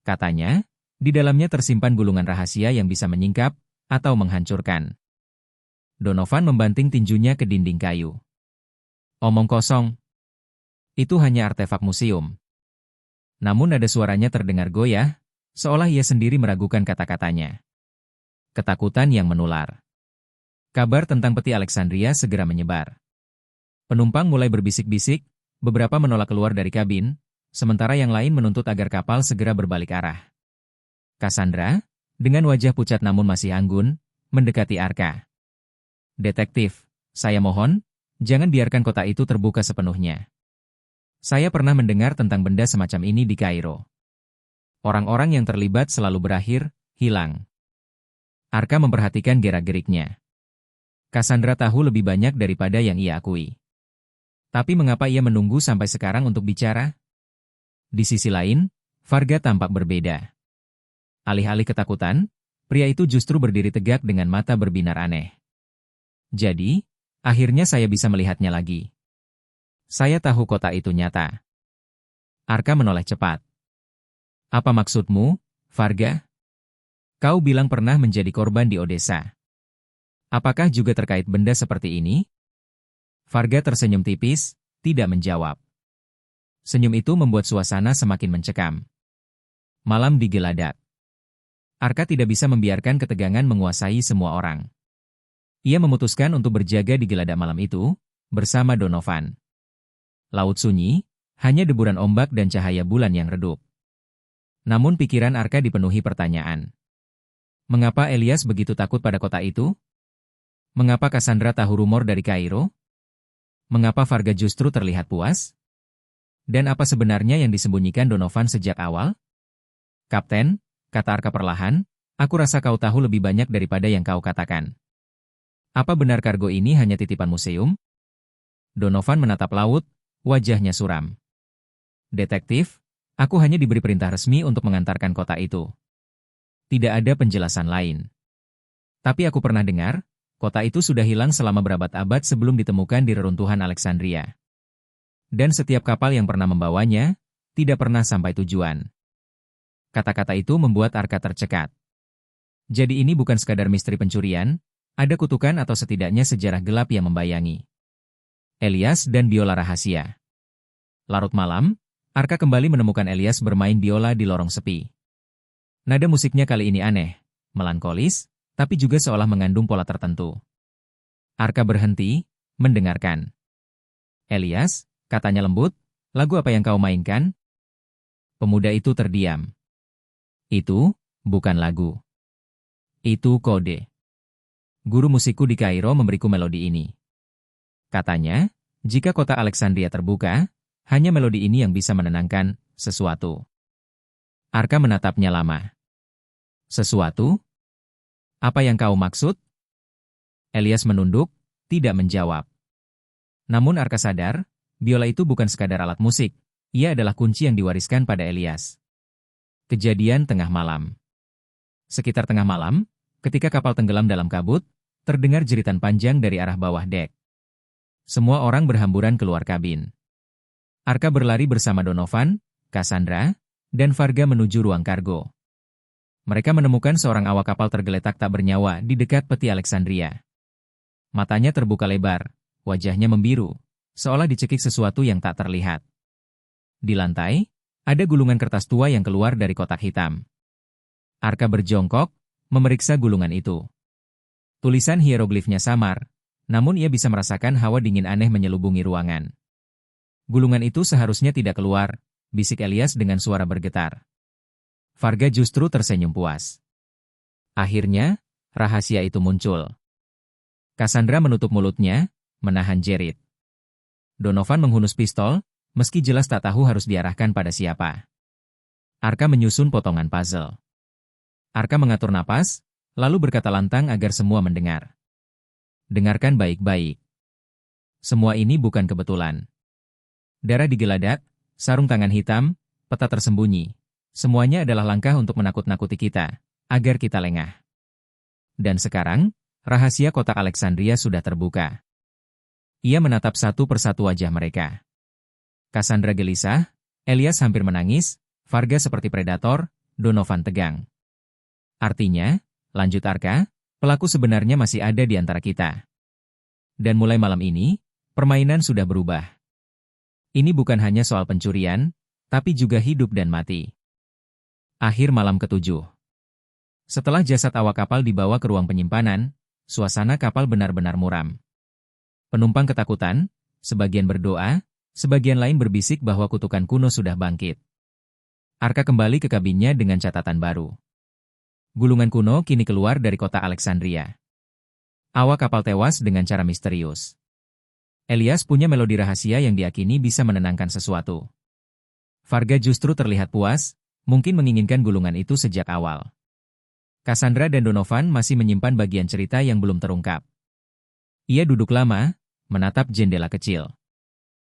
Katanya, di dalamnya tersimpan gulungan rahasia yang bisa menyingkap atau menghancurkan. Donovan membanting tinjunya ke dinding kayu. "Omong kosong. Itu hanya artefak museum." Namun ada suaranya terdengar goyah, seolah ia sendiri meragukan kata-katanya. Ketakutan yang menular. Kabar tentang peti Alexandria segera menyebar. Penumpang mulai berbisik-bisik, beberapa menolak keluar dari kabin, sementara yang lain menuntut agar kapal segera berbalik arah. Cassandra, dengan wajah pucat namun masih anggun, mendekati Arka. "Detektif, saya mohon, jangan biarkan kotak itu terbuka sepenuhnya. Saya pernah mendengar tentang benda semacam ini di Kairo. Orang-orang yang terlibat selalu berakhir hilang." Arka memperhatikan gerak-geriknya. Cassandra tahu lebih banyak daripada yang ia akui. Tapi mengapa ia menunggu sampai sekarang untuk bicara? Di sisi lain, Varga tampak berbeda. Alih-alih ketakutan, pria itu justru berdiri tegak dengan mata berbinar aneh. "Jadi, akhirnya saya bisa melihatnya lagi. Saya tahu kotak itu nyata." Arka menoleh cepat. "Apa maksudmu, Varga? Kau bilang pernah menjadi korban di Odessa. Apakah juga terkait benda seperti ini?" Varga tersenyum tipis, tidak menjawab. Senyum itu membuat suasana semakin mencekam. Malam digeladak. Arka tidak bisa membiarkan ketegangan menguasai semua orang. Ia memutuskan untuk berjaga di geladak malam itu, bersama Donovan. Laut sunyi, hanya deburan ombak dan cahaya bulan yang redup. Namun pikiran Arka dipenuhi pertanyaan. Mengapa Elias begitu takut pada kota itu? Mengapa Cassandra tahu rumor dari Kairo? Mengapa Varga justru terlihat puas? Dan apa sebenarnya yang disembunyikan Donovan sejak awal? Kapten, kata Arka perlahan, aku rasa kau tahu lebih banyak daripada yang kau katakan. Apa benar kargo ini hanya titipan museum? Donovan menatap laut, wajahnya suram. Detektif, aku hanya diberi perintah resmi untuk mengantarkan kota itu. Tidak ada penjelasan lain. Tapi aku pernah dengar, kota itu sudah hilang selama berabad-abad sebelum ditemukan di reruntuhan Alexandria. Dan setiap kapal yang pernah membawanya, tidak pernah sampai tujuan. Kata-kata itu membuat Arka tercekat. Jadi ini bukan sekadar misteri pencurian, ada kutukan atau setidaknya sejarah gelap yang membayangi. Elias dan biola rahasia. Larut malam, Arka kembali menemukan Elias bermain biola di lorong sepi. Nada musiknya kali ini aneh, melankolis, tapi juga seolah mengandung pola tertentu. Arka berhenti, mendengarkan. Elias, katanya lembut, lagu apa yang kau mainkan? Pemuda itu terdiam. Itu, bukan lagu. Itu kode. Guru musikku di Kairo memberiku melodi ini. Katanya, jika kota Alexandria terbuka, hanya melodi ini yang bisa menenangkan sesuatu. Arka menatapnya lama. Sesuatu? Apa yang kau maksud? Elias menunduk, tidak menjawab. Namun Arka sadar, biola itu bukan sekadar alat musik, ia adalah kunci yang diwariskan pada Elias. Kejadian tengah malam. Sekitar tengah malam, ketika kapal tenggelam dalam kabut, terdengar jeritan panjang dari arah bawah dek. Semua orang berhamburan keluar kabin. Arka berlari bersama Donovan, Cassandra, dan Varga menuju ruang kargo. Mereka menemukan seorang awak kapal tergeletak tak bernyawa di dekat peti Alexandria. Matanya terbuka lebar, wajahnya membiru, seolah dicekik sesuatu yang tak terlihat. Di lantai, ada gulungan kertas tua yang keluar dari kotak hitam. Arka berjongkok, memeriksa gulungan itu. Tulisan hieroglifnya samar, namun ia bisa merasakan hawa dingin aneh menyelubungi ruangan. Gulungan itu seharusnya tidak keluar, bisik Elias dengan suara bergetar. Varga justru tersenyum puas. Akhirnya, rahasia itu muncul. Cassandra menutup mulutnya, menahan jerit. Donovan menghunus pistol, meski jelas tak tahu harus diarahkan pada siapa. Arka menyusun potongan puzzle. Arka mengatur napas, lalu berkata lantang agar semua mendengar. Dengarkan baik-baik. Semua ini bukan kebetulan. Darah di geladak, sarung tangan hitam, peta tersembunyi. Semuanya adalah langkah untuk menakut-nakuti kita, agar kita lengah. Dan sekarang, rahasia kotak Alexandria sudah terbuka. Ia menatap satu persatu wajah mereka. Cassandra gelisah, Elias hampir menangis, Varga seperti predator, Donovan tegang. Artinya, lanjut Arka, pelaku sebenarnya masih ada di antara kita. Dan mulai malam ini, permainan sudah berubah. Ini bukan hanya soal pencurian, tapi juga hidup dan mati. Akhir malam ketujuh. Setelah jasad awak kapal dibawa ke ruang penyimpanan, suasana kapal benar-benar muram. Penumpang ketakutan, sebagian berdoa, sebagian lain berbisik bahwa kutukan kuno sudah bangkit. Arka kembali ke kabinnya dengan catatan baru. Gulungan kuno kini keluar dari kota Alexandria. Awak kapal tewas dengan cara misterius. Elias punya melodi rahasia yang diakini bisa menenangkan sesuatu. Varga justru terlihat puas, mungkin menginginkan gulungan itu sejak awal. Cassandra dan Donovan masih menyimpan bagian cerita yang belum terungkap. Ia duduk lama, menatap jendela kecil.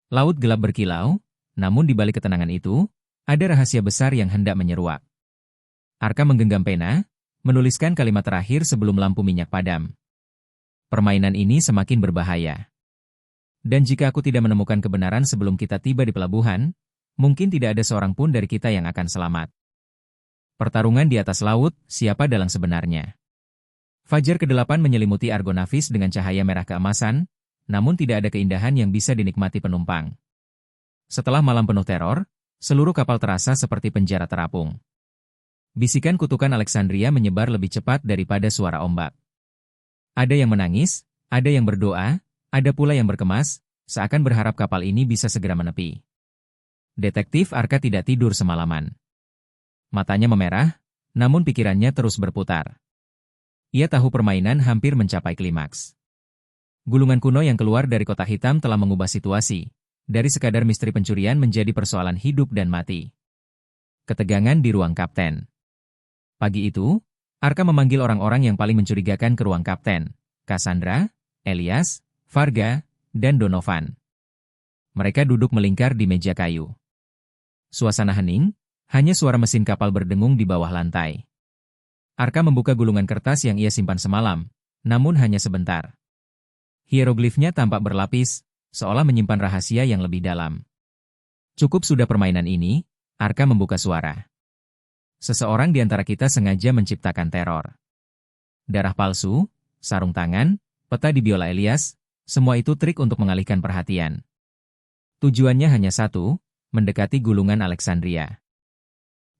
Laut gelap berkilau, namun di balik ketenangan itu, ada rahasia besar yang hendak menyeruak. Arka menggenggam pena, menuliskan kalimat terakhir sebelum lampu minyak padam. Permainan ini semakin berbahaya. Dan jika aku tidak menemukan kebenaran sebelum kita tiba di pelabuhan, mungkin tidak ada seorang pun dari kita yang akan selamat. Pertarungan di atas laut, siapa dalang sebenarnya? Fajar ke-8 menyelimuti Argonavis dengan cahaya merah keemasan, namun tidak ada keindahan yang bisa dinikmati penumpang. Setelah malam penuh teror, seluruh kapal terasa seperti penjara terapung. Bisikan kutukan Alexandria menyebar lebih cepat daripada suara ombak. Ada yang menangis, ada yang berdoa, ada pula yang berkemas, seakan berharap kapal ini bisa segera menepi. Detektif Arka tidak tidur semalaman. Matanya memerah, namun pikirannya terus berputar. Ia tahu permainan hampir mencapai klimaks. Gulungan kuno yang keluar dari kotak hitam telah mengubah situasi, dari sekadar misteri pencurian menjadi persoalan hidup dan mati. Ketegangan di ruang kapten. Pagi itu, Arka memanggil orang-orang yang paling mencurigakan ke ruang kapten, Cassandra, Elias, Varga, dan Donovan. Mereka duduk melingkar di meja kayu. Suasana hening, hanya suara mesin kapal berdengung di bawah lantai. Arka membuka gulungan kertas yang ia simpan semalam, namun hanya sebentar. Hieroglifnya tampak berlapis, seolah menyimpan rahasia yang lebih dalam. Cukup sudah permainan ini, Arka membuka suara. Seseorang di antara kita sengaja menciptakan teror. Darah palsu, sarung tangan, peta di biola Elias, semua itu trik untuk mengalihkan perhatian. Tujuannya hanya satu, mendekati gulungan Alexandria.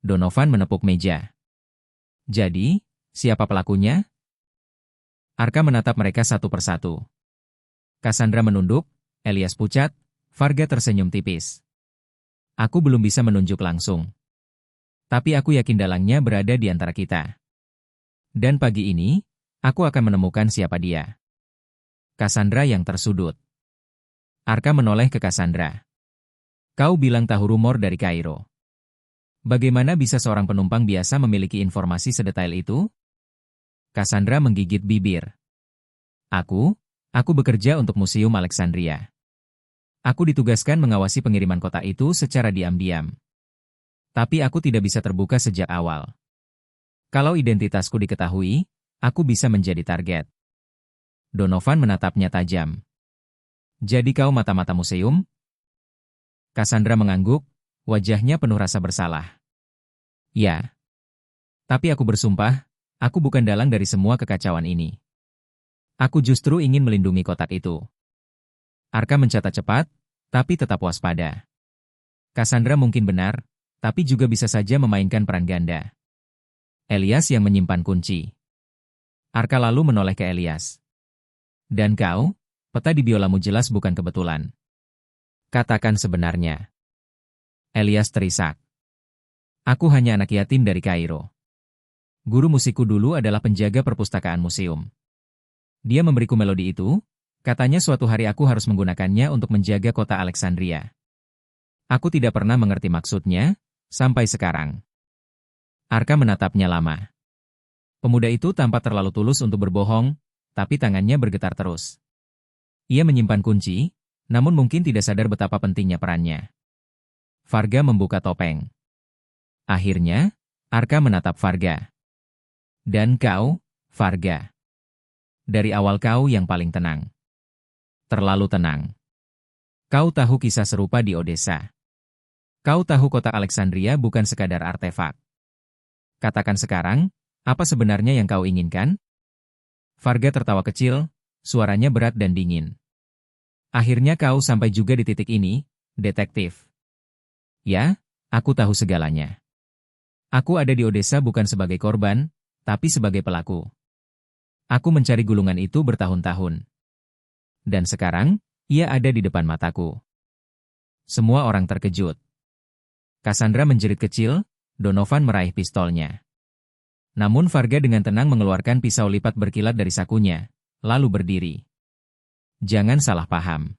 Donovan menepuk meja. Jadi, siapa pelakunya? Arka menatap mereka satu persatu. Cassandra menunduk, Elias pucat, Varga tersenyum tipis. Aku belum bisa menunjuk langsung. Tapi aku yakin dalangnya berada di antara kita. Dan pagi ini, aku akan menemukan siapa dia. Cassandra yang tersudut. Arka menoleh ke Cassandra. Kau bilang tahu rumor dari Kairo. Bagaimana bisa seorang penumpang biasa memiliki informasi sedetail itu? Cassandra menggigit bibir. Aku bekerja untuk Museum Alexandria. Aku ditugaskan mengawasi pengiriman kotak itu secara diam-diam. Tapi aku tidak bisa terbuka sejak awal. Kalau identitasku diketahui, aku bisa menjadi target. Donovan menatapnya tajam. Jadi kau mata-mata museum? Cassandra mengangguk, wajahnya penuh rasa bersalah. Ya. Tapi aku bersumpah, aku bukan dalang dari semua kekacauan ini. Aku justru ingin melindungi kotak itu. Arka mencatat cepat, tapi tetap waspada. Cassandra mungkin benar, tapi juga bisa saja memainkan peran ganda. Elias yang menyimpan kunci. Arka lalu menoleh ke Elias. Dan kau, peta di biolamu jelas bukan kebetulan. Katakan sebenarnya. Elias terisak. Aku hanya anak yatim dari Kairo. Guru musikku dulu adalah penjaga perpustakaan museum. Dia memberiku melodi itu, katanya suatu hari aku harus menggunakannya untuk menjaga kota Alexandria. Aku tidak pernah mengerti maksudnya, sampai sekarang. Arka menatapnya lama. Pemuda itu tampak terlalu tulus untuk berbohong, tapi tangannya bergetar terus. Ia menyimpan kunci, namun mungkin tidak sadar betapa pentingnya perannya. Varga membuka topeng. Akhirnya, Arka menatap Varga. Dan kau, Varga. Dari awal kau yang paling tenang. Terlalu tenang. Kau tahu kisah serupa di Odessa. Kau tahu kota Alexandria bukan sekadar artefak. Katakan sekarang, apa sebenarnya yang kau inginkan? Varga tertawa kecil, suaranya berat dan dingin. Akhirnya kau sampai juga di titik ini, detektif. Ya, aku tahu segalanya. Aku ada di Odessa bukan sebagai korban, tapi sebagai pelaku. Aku mencari gulungan itu bertahun-tahun. Dan sekarang, ia ada di depan mataku. Semua orang terkejut. Cassandra menjerit kecil, Donovan meraih pistolnya. Namun Varga dengan tenang mengeluarkan pisau lipat berkilat dari sakunya, lalu berdiri. Jangan salah paham.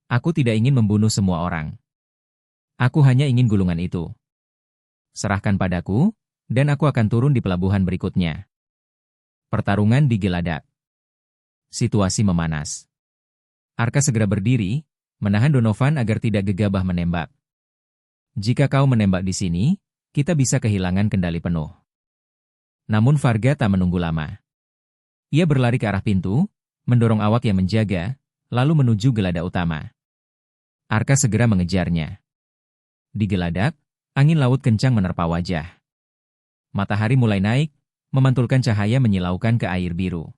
Aku tidak ingin membunuh semua orang. Aku hanya ingin gulungan itu. Serahkan padaku, dan aku akan turun di pelabuhan berikutnya. Pertarungan digeladak. Situasi memanas. Arka segera berdiri, menahan Donovan agar tidak gegabah menembak. Jika kau menembak di sini, kita bisa kehilangan kendali penuh. Namun Varga tak menunggu lama. Ia berlari ke arah pintu, mendorong awak yang menjaga, lalu menuju geladak utama. Arka segera mengejarnya. Di geladak, angin laut kencang menerpa wajah. Matahari mulai naik, memantulkan cahaya menyilaukan ke air biru.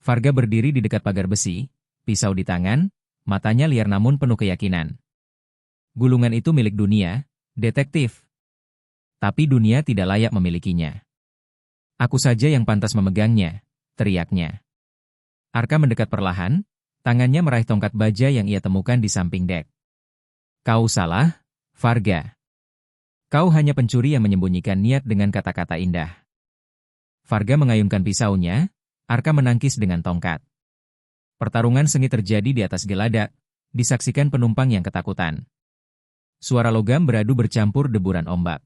Varga berdiri di dekat pagar besi, pisau di tangan, matanya liar namun penuh keyakinan. Gulungan itu milik dunia, detektif. Tapi dunia tidak layak memilikinya. Aku saja yang pantas memegangnya, teriaknya. Arka mendekat perlahan, tangannya meraih tongkat baja yang ia temukan di samping dek. Kau salah, Varga. Kau hanya pencuri yang menyembunyikan niat dengan kata-kata indah. Varga mengayunkan pisaunya, Arka menangkis dengan tongkat. Pertarungan sengit terjadi di atas geladak, disaksikan penumpang yang ketakutan. Suara logam beradu bercampur deburan ombak.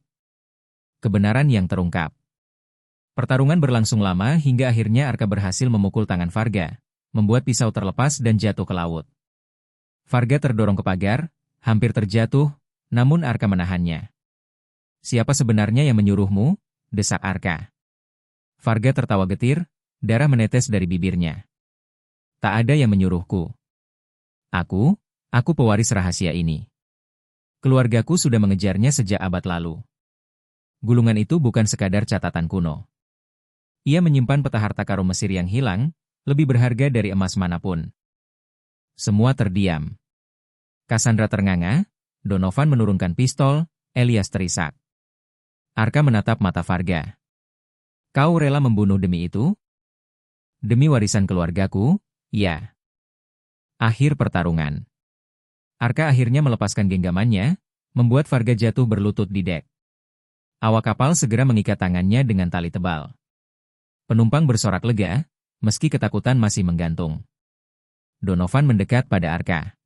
Kebenaran yang terungkap. Pertarungan berlangsung lama hingga akhirnya Arka berhasil memukul tangan Varga, membuat pisau terlepas dan jatuh ke laut. Varga terdorong ke pagar, hampir terjatuh, namun Arka menahannya. Siapa sebenarnya yang menyuruhmu? Desak Arka. Varga tertawa getir, darah menetes dari bibirnya. Tak ada yang menyuruhku. Aku pewaris rahasia ini. Keluargaku sudah mengejarnya sejak abad lalu. Gulungan itu bukan sekadar catatan kuno. Ia menyimpan peta harta karun Mesir yang hilang, lebih berharga dari emas manapun. Semua terdiam. Cassandra ternganga, Donovan menurunkan pistol, Elias terisak. Arka menatap mata Varga. Kau rela membunuh demi itu? Demi warisan keluargaku, ya. Akhir pertarungan. Arka akhirnya melepaskan genggamannya, membuat Varga jatuh berlutut di dek. Awak kapal segera mengikat tangannya dengan tali tebal. Penumpang bersorak lega, meski ketakutan masih menggantung. Donovan mendekat pada Arka.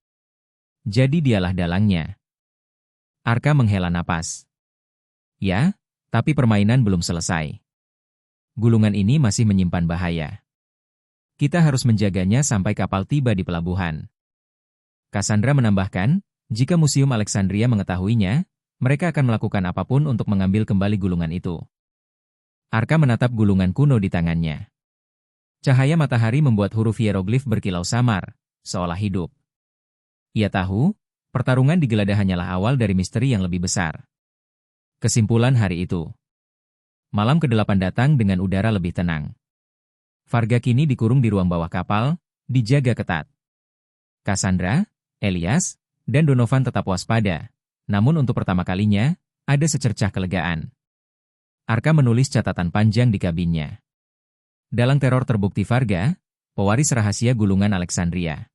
Jadi dialah dalangnya. Arka menghela napas. Ya, tapi permainan belum selesai. Gulungan ini masih menyimpan bahaya. Kita harus menjaganya sampai kapal tiba di pelabuhan. Cassandra menambahkan, jika Museum Alexandria mengetahuinya, mereka akan melakukan apapun untuk mengambil kembali gulungan itu. Arka menatap gulungan kuno di tangannya. Cahaya matahari membuat huruf hieroglif berkilau samar, seolah hidup. Ia tahu, pertarungan di Gelada hanyalah awal dari misteri yang lebih besar. Kesimpulan hari itu. Malam ke-8 datang dengan udara lebih tenang. Varga kini dikurung di ruang bawah kapal, dijaga ketat. Cassandra, Elias, dan Donovan tetap waspada, namun untuk pertama kalinya, ada secercah kelegaan. Arka menulis catatan panjang di kabinnya. Dalang teror terbukti Varga, pewaris rahasia gulungan Alexandria.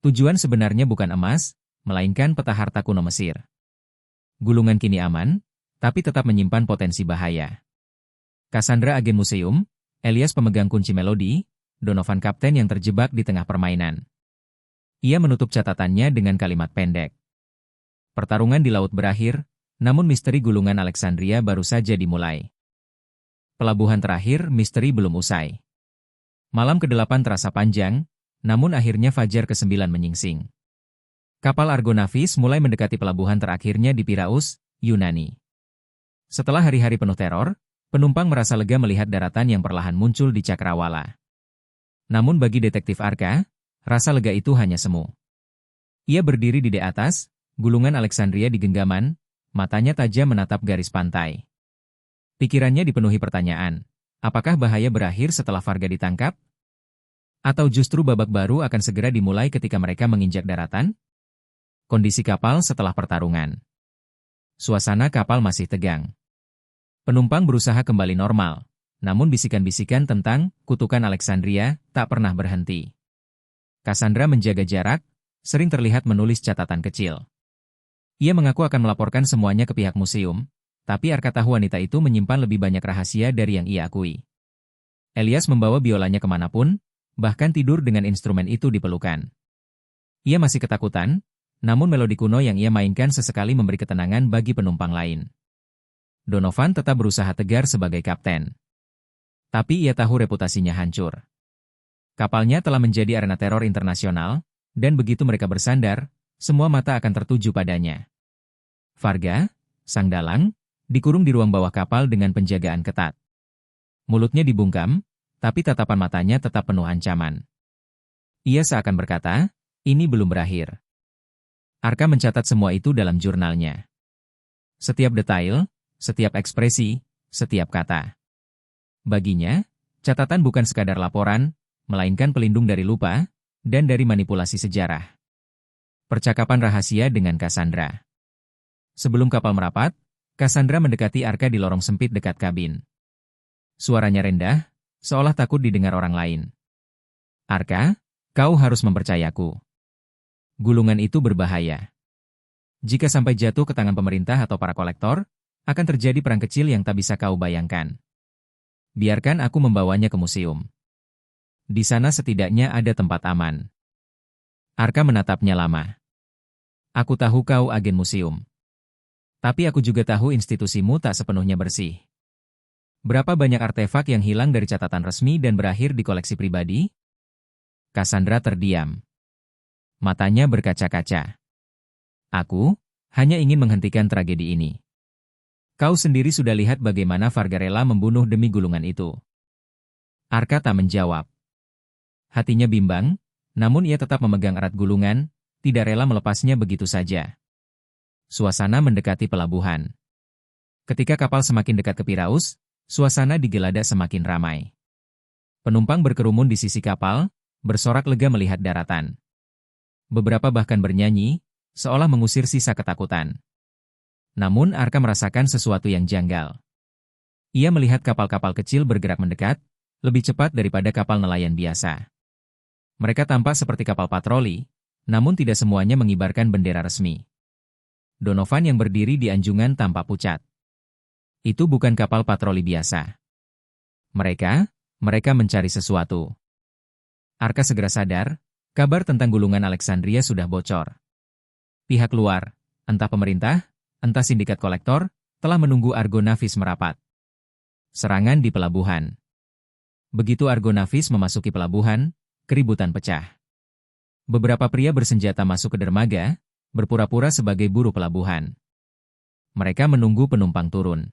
Tujuan sebenarnya bukan emas, melainkan peta harta kuno Mesir. Gulungan kini aman, tapi tetap menyimpan potensi bahaya. Cassandra agen museum, Elias pemegang kunci melodi, Donovan kapten yang terjebak di tengah permainan. Ia menutup catatannya dengan kalimat pendek. Pertarungan di laut berakhir, namun misteri gulungan Alexandria baru saja dimulai. Pelabuhan terakhir, misteri belum usai. Malam ke-8 terasa panjang, namun akhirnya fajar ke-9 menyingsing. Kapal Argonavis mulai mendekati pelabuhan terakhirnya di Piraeus, Yunani. Setelah hari-hari penuh teror, penumpang merasa lega melihat daratan yang perlahan muncul di Cakrawala. Namun bagi detektif Arka, rasa lega itu hanya semu. Ia berdiri di atas, gulungan Alexandria di genggaman, matanya tajam menatap garis pantai. Pikirannya dipenuhi pertanyaan, apakah bahaya berakhir setelah Varga ditangkap? Atau justru babak baru akan segera dimulai ketika mereka menginjak daratan? Kondisi kapal setelah pertarungan. Suasana kapal masih tegang. Penumpang berusaha kembali normal, namun bisikan-bisikan tentang kutukan Alexandria tak pernah berhenti. Cassandra menjaga jarak, sering terlihat menulis catatan kecil. Ia mengaku akan melaporkan semuanya ke pihak museum, tapi Arka tahu wanita itu menyimpan lebih banyak rahasia dari yang ia akui. Elias membawa biolanya kemanapun, bahkan tidur dengan instrumen itu di pelukan. Ia masih ketakutan, namun melodi kuno yang ia mainkan sesekali memberi ketenangan bagi penumpang lain. Donovan tetap berusaha tegar sebagai kapten. Tapi ia tahu reputasinya hancur. Kapalnya telah menjadi arena teror internasional, dan begitu mereka bersandar, semua mata akan tertuju padanya. Varga, sang dalang, dikurung di ruang bawah kapal dengan penjagaan ketat. Mulutnya dibungkam, tapi tatapan matanya tetap penuh ancaman. Ia seakan berkata, ini belum berakhir. Arka mencatat semua itu dalam jurnalnya. Setiap detail, setiap ekspresi, setiap kata. Baginya, catatan bukan sekadar laporan, melainkan pelindung dari lupa, dan dari manipulasi sejarah. Percakapan rahasia dengan Cassandra. Sebelum kapal merapat, Cassandra mendekati Arka di lorong sempit dekat kabin. Suaranya rendah, seolah takut didengar orang lain. Arka, kau harus mempercayaku. Gulungan itu berbahaya. Jika sampai jatuh ke tangan pemerintah atau para kolektor, akan terjadi perang kecil yang tak bisa kau bayangkan. Biarkan aku membawanya ke museum. Di sana setidaknya ada tempat aman. Arka menatapnya lama. Aku tahu kau agen museum. Tapi aku juga tahu institusimu tak sepenuhnya bersih. Berapa banyak artefak yang hilang dari catatan resmi dan berakhir di koleksi pribadi? Cassandra terdiam. Matanya berkaca-kaca. Aku hanya ingin menghentikan tragedi ini. Kau sendiri sudah lihat bagaimana Varga rela membunuh demi gulungan itu. Arka tak menjawab. Hatinya bimbang, namun ia tetap memegang erat gulungan, tidak rela melepasnya begitu saja. Suasana mendekati pelabuhan. Ketika kapal semakin dekat ke Piraeus, suasana di Gelada semakin ramai. Penumpang berkerumun di sisi kapal, bersorak lega melihat daratan. Beberapa bahkan bernyanyi, seolah mengusir sisa ketakutan. Namun Arka merasakan sesuatu yang janggal. Ia melihat kapal-kapal kecil bergerak mendekat, lebih cepat daripada kapal nelayan biasa. Mereka tampak seperti kapal patroli, namun tidak semuanya mengibarkan bendera resmi. Donovan yang berdiri di anjungan tampak pucat. Itu bukan kapal patroli biasa. Mereka mencari sesuatu. Arka segera sadar, kabar tentang gulungan Alexandria sudah bocor. Pihak luar, entah pemerintah, entah sindikat kolektor, telah menunggu Argonavis merapat. Serangan di pelabuhan. Begitu Argonavis memasuki pelabuhan, keributan pecah. Beberapa pria bersenjata masuk ke dermaga, berpura-pura sebagai buruh pelabuhan. Mereka menunggu penumpang turun.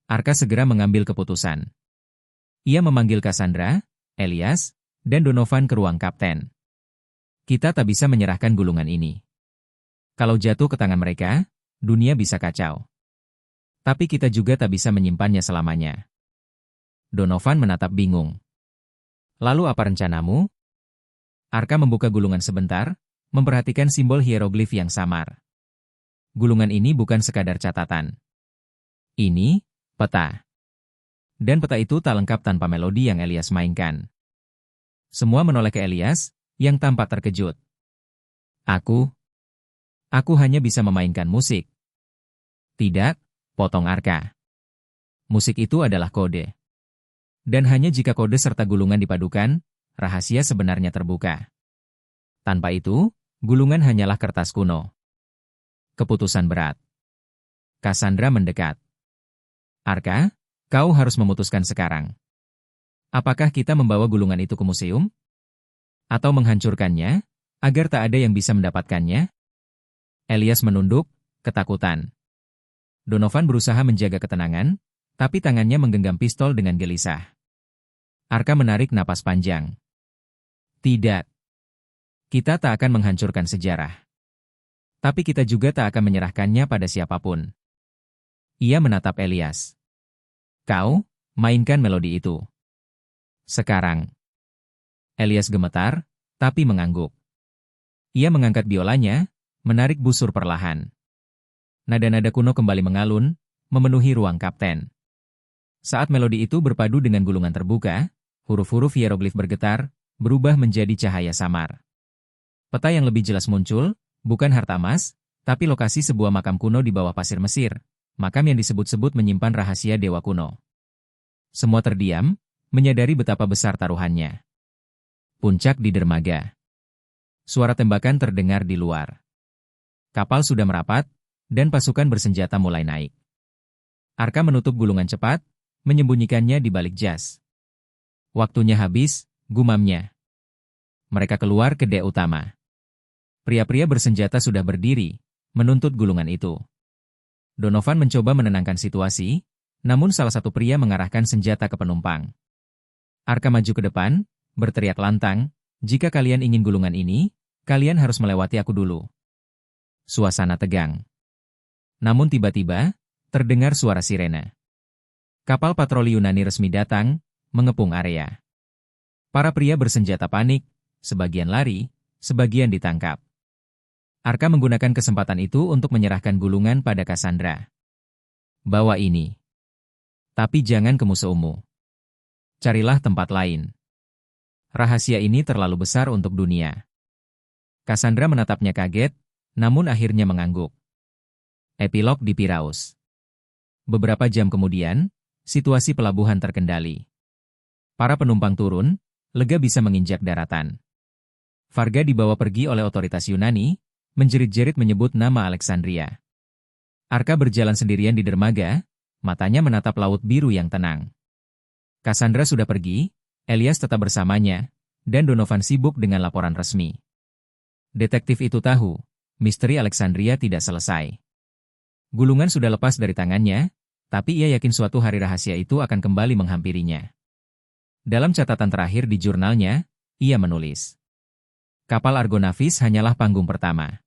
Arka segera mengambil keputusan. Ia memanggil Cassandra, Elias, dan Donovan ke ruang kapten. Kita tak bisa menyerahkan gulungan ini. Kalau jatuh ke tangan mereka, dunia bisa kacau. Tapi kita juga tak bisa menyimpannya selamanya. Donovan menatap bingung. Lalu apa rencanamu? Arka membuka gulungan sebentar, memperhatikan simbol hieroglif yang samar. Gulungan ini bukan sekadar catatan. Ini, peta. Dan peta itu tak lengkap tanpa melodi yang Elias mainkan. Semua menoleh ke Elias, yang tampak terkejut. Aku hanya bisa memainkan musik. Tidak, potong Arka. Musik itu adalah kode. Dan hanya jika kode serta gulungan dipadukan, rahasia sebenarnya terbuka. Tanpa itu, gulungan hanyalah kertas kuno. Keputusan berat. Cassandra mendekat. Arka, kau harus memutuskan sekarang. Apakah kita membawa gulungan itu ke museum? Atau menghancurkannya, agar tak ada yang bisa mendapatkannya? Elias menunduk, ketakutan. Donovan berusaha menjaga ketenangan, tapi tangannya menggenggam pistol dengan gelisah. Arka menarik napas panjang. Tidak. Kita tak akan menghancurkan sejarah. Tapi kita juga tak akan menyerahkannya pada siapapun. Ia menatap Elias. Kau, mainkan melodi itu. Sekarang. Elias gemetar, tapi mengangguk. Ia mengangkat biolanya, menarik busur perlahan. Nada-nada kuno kembali mengalun, memenuhi ruang kapten. Saat melodi itu berpadu dengan gulungan terbuka, huruf-huruf hieroglif bergetar, berubah menjadi cahaya samar. Peta yang lebih jelas muncul, bukan harta emas, tapi lokasi sebuah makam kuno di bawah pasir Mesir, makam yang disebut-sebut menyimpan rahasia dewa kuno. Semua terdiam, menyadari betapa besar taruhannya. Puncak di dermaga. Suara tembakan terdengar di luar. Kapal sudah merapat, dan pasukan bersenjata mulai naik. Arka menutup gulungan cepat, menyembunyikannya di balik jas. Waktunya habis, gumamnya. Mereka keluar ke dek utama. Pria-pria bersenjata sudah berdiri, menuntut gulungan itu. Donovan mencoba menenangkan situasi, namun salah satu pria mengarahkan senjata ke penumpang. Arka maju ke depan, berteriak lantang, jika kalian ingin gulungan ini, kalian harus melewati aku dulu. Suasana tegang. Namun tiba-tiba, terdengar suara sirena. Kapal patroli Yunani resmi datang, mengepung area. Para pria bersenjata panik, sebagian lari, sebagian ditangkap. Arka menggunakan kesempatan itu untuk menyerahkan gulungan pada Cassandra. Bawa ini. Tapi jangan ke museummu. Carilah tempat lain. Rahasia ini terlalu besar untuk dunia. Cassandra menatapnya kaget, namun akhirnya mengangguk. Epilog di Piraeus. Beberapa jam kemudian, situasi pelabuhan terkendali. Para penumpang turun, lega bisa menginjak daratan. Varga dibawa pergi oleh otoritas Yunani, menjerit-jerit menyebut nama Alexandria. Arka berjalan sendirian di dermaga, matanya menatap laut biru yang tenang. Cassandra sudah pergi, Elias tetap bersamanya, dan Donovan sibuk dengan laporan resmi. Detektif itu tahu, misteri Alexandria tidak selesai. Gulungan sudah lepas dari tangannya, tapi ia yakin suatu hari rahasia itu akan kembali menghampirinya. Dalam catatan terakhir di jurnalnya, ia menulis, kapal Argonavis hanyalah panggung pertama.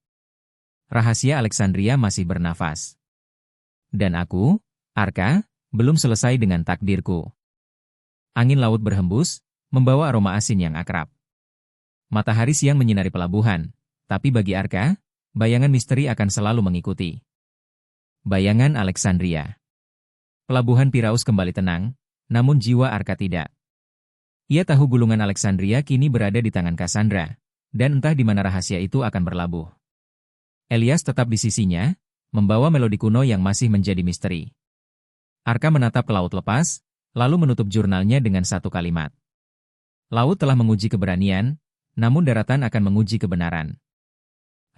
Rahasia Alexandria masih bernafas. Dan aku, Arka, belum selesai dengan takdirku. Angin laut berhembus, membawa aroma asin yang akrab. Matahari siang menyinari pelabuhan, tapi bagi Arka, bayangan misteri akan selalu mengikuti. Bayangan Alexandria. Pelabuhan Piraeus kembali tenang, namun jiwa Arka tidak. Ia tahu gulungan Alexandria kini berada di tangan Cassandra, dan entah di mana rahasia itu akan berlabuh. Elias tetap di sisinya, membawa melodi kuno yang masih menjadi misteri. Arka menatap ke laut lepas, lalu menutup jurnalnya dengan satu kalimat. Laut telah menguji keberanian, namun daratan akan menguji kebenaran.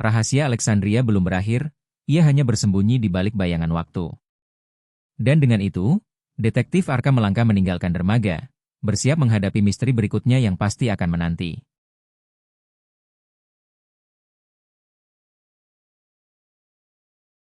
Rahasia Alexandria belum berakhir, ia hanya bersembunyi di balik bayangan waktu. Dan dengan itu, detektif Arka melangkah meninggalkan dermaga, bersiap menghadapi misteri berikutnya yang pasti akan menanti.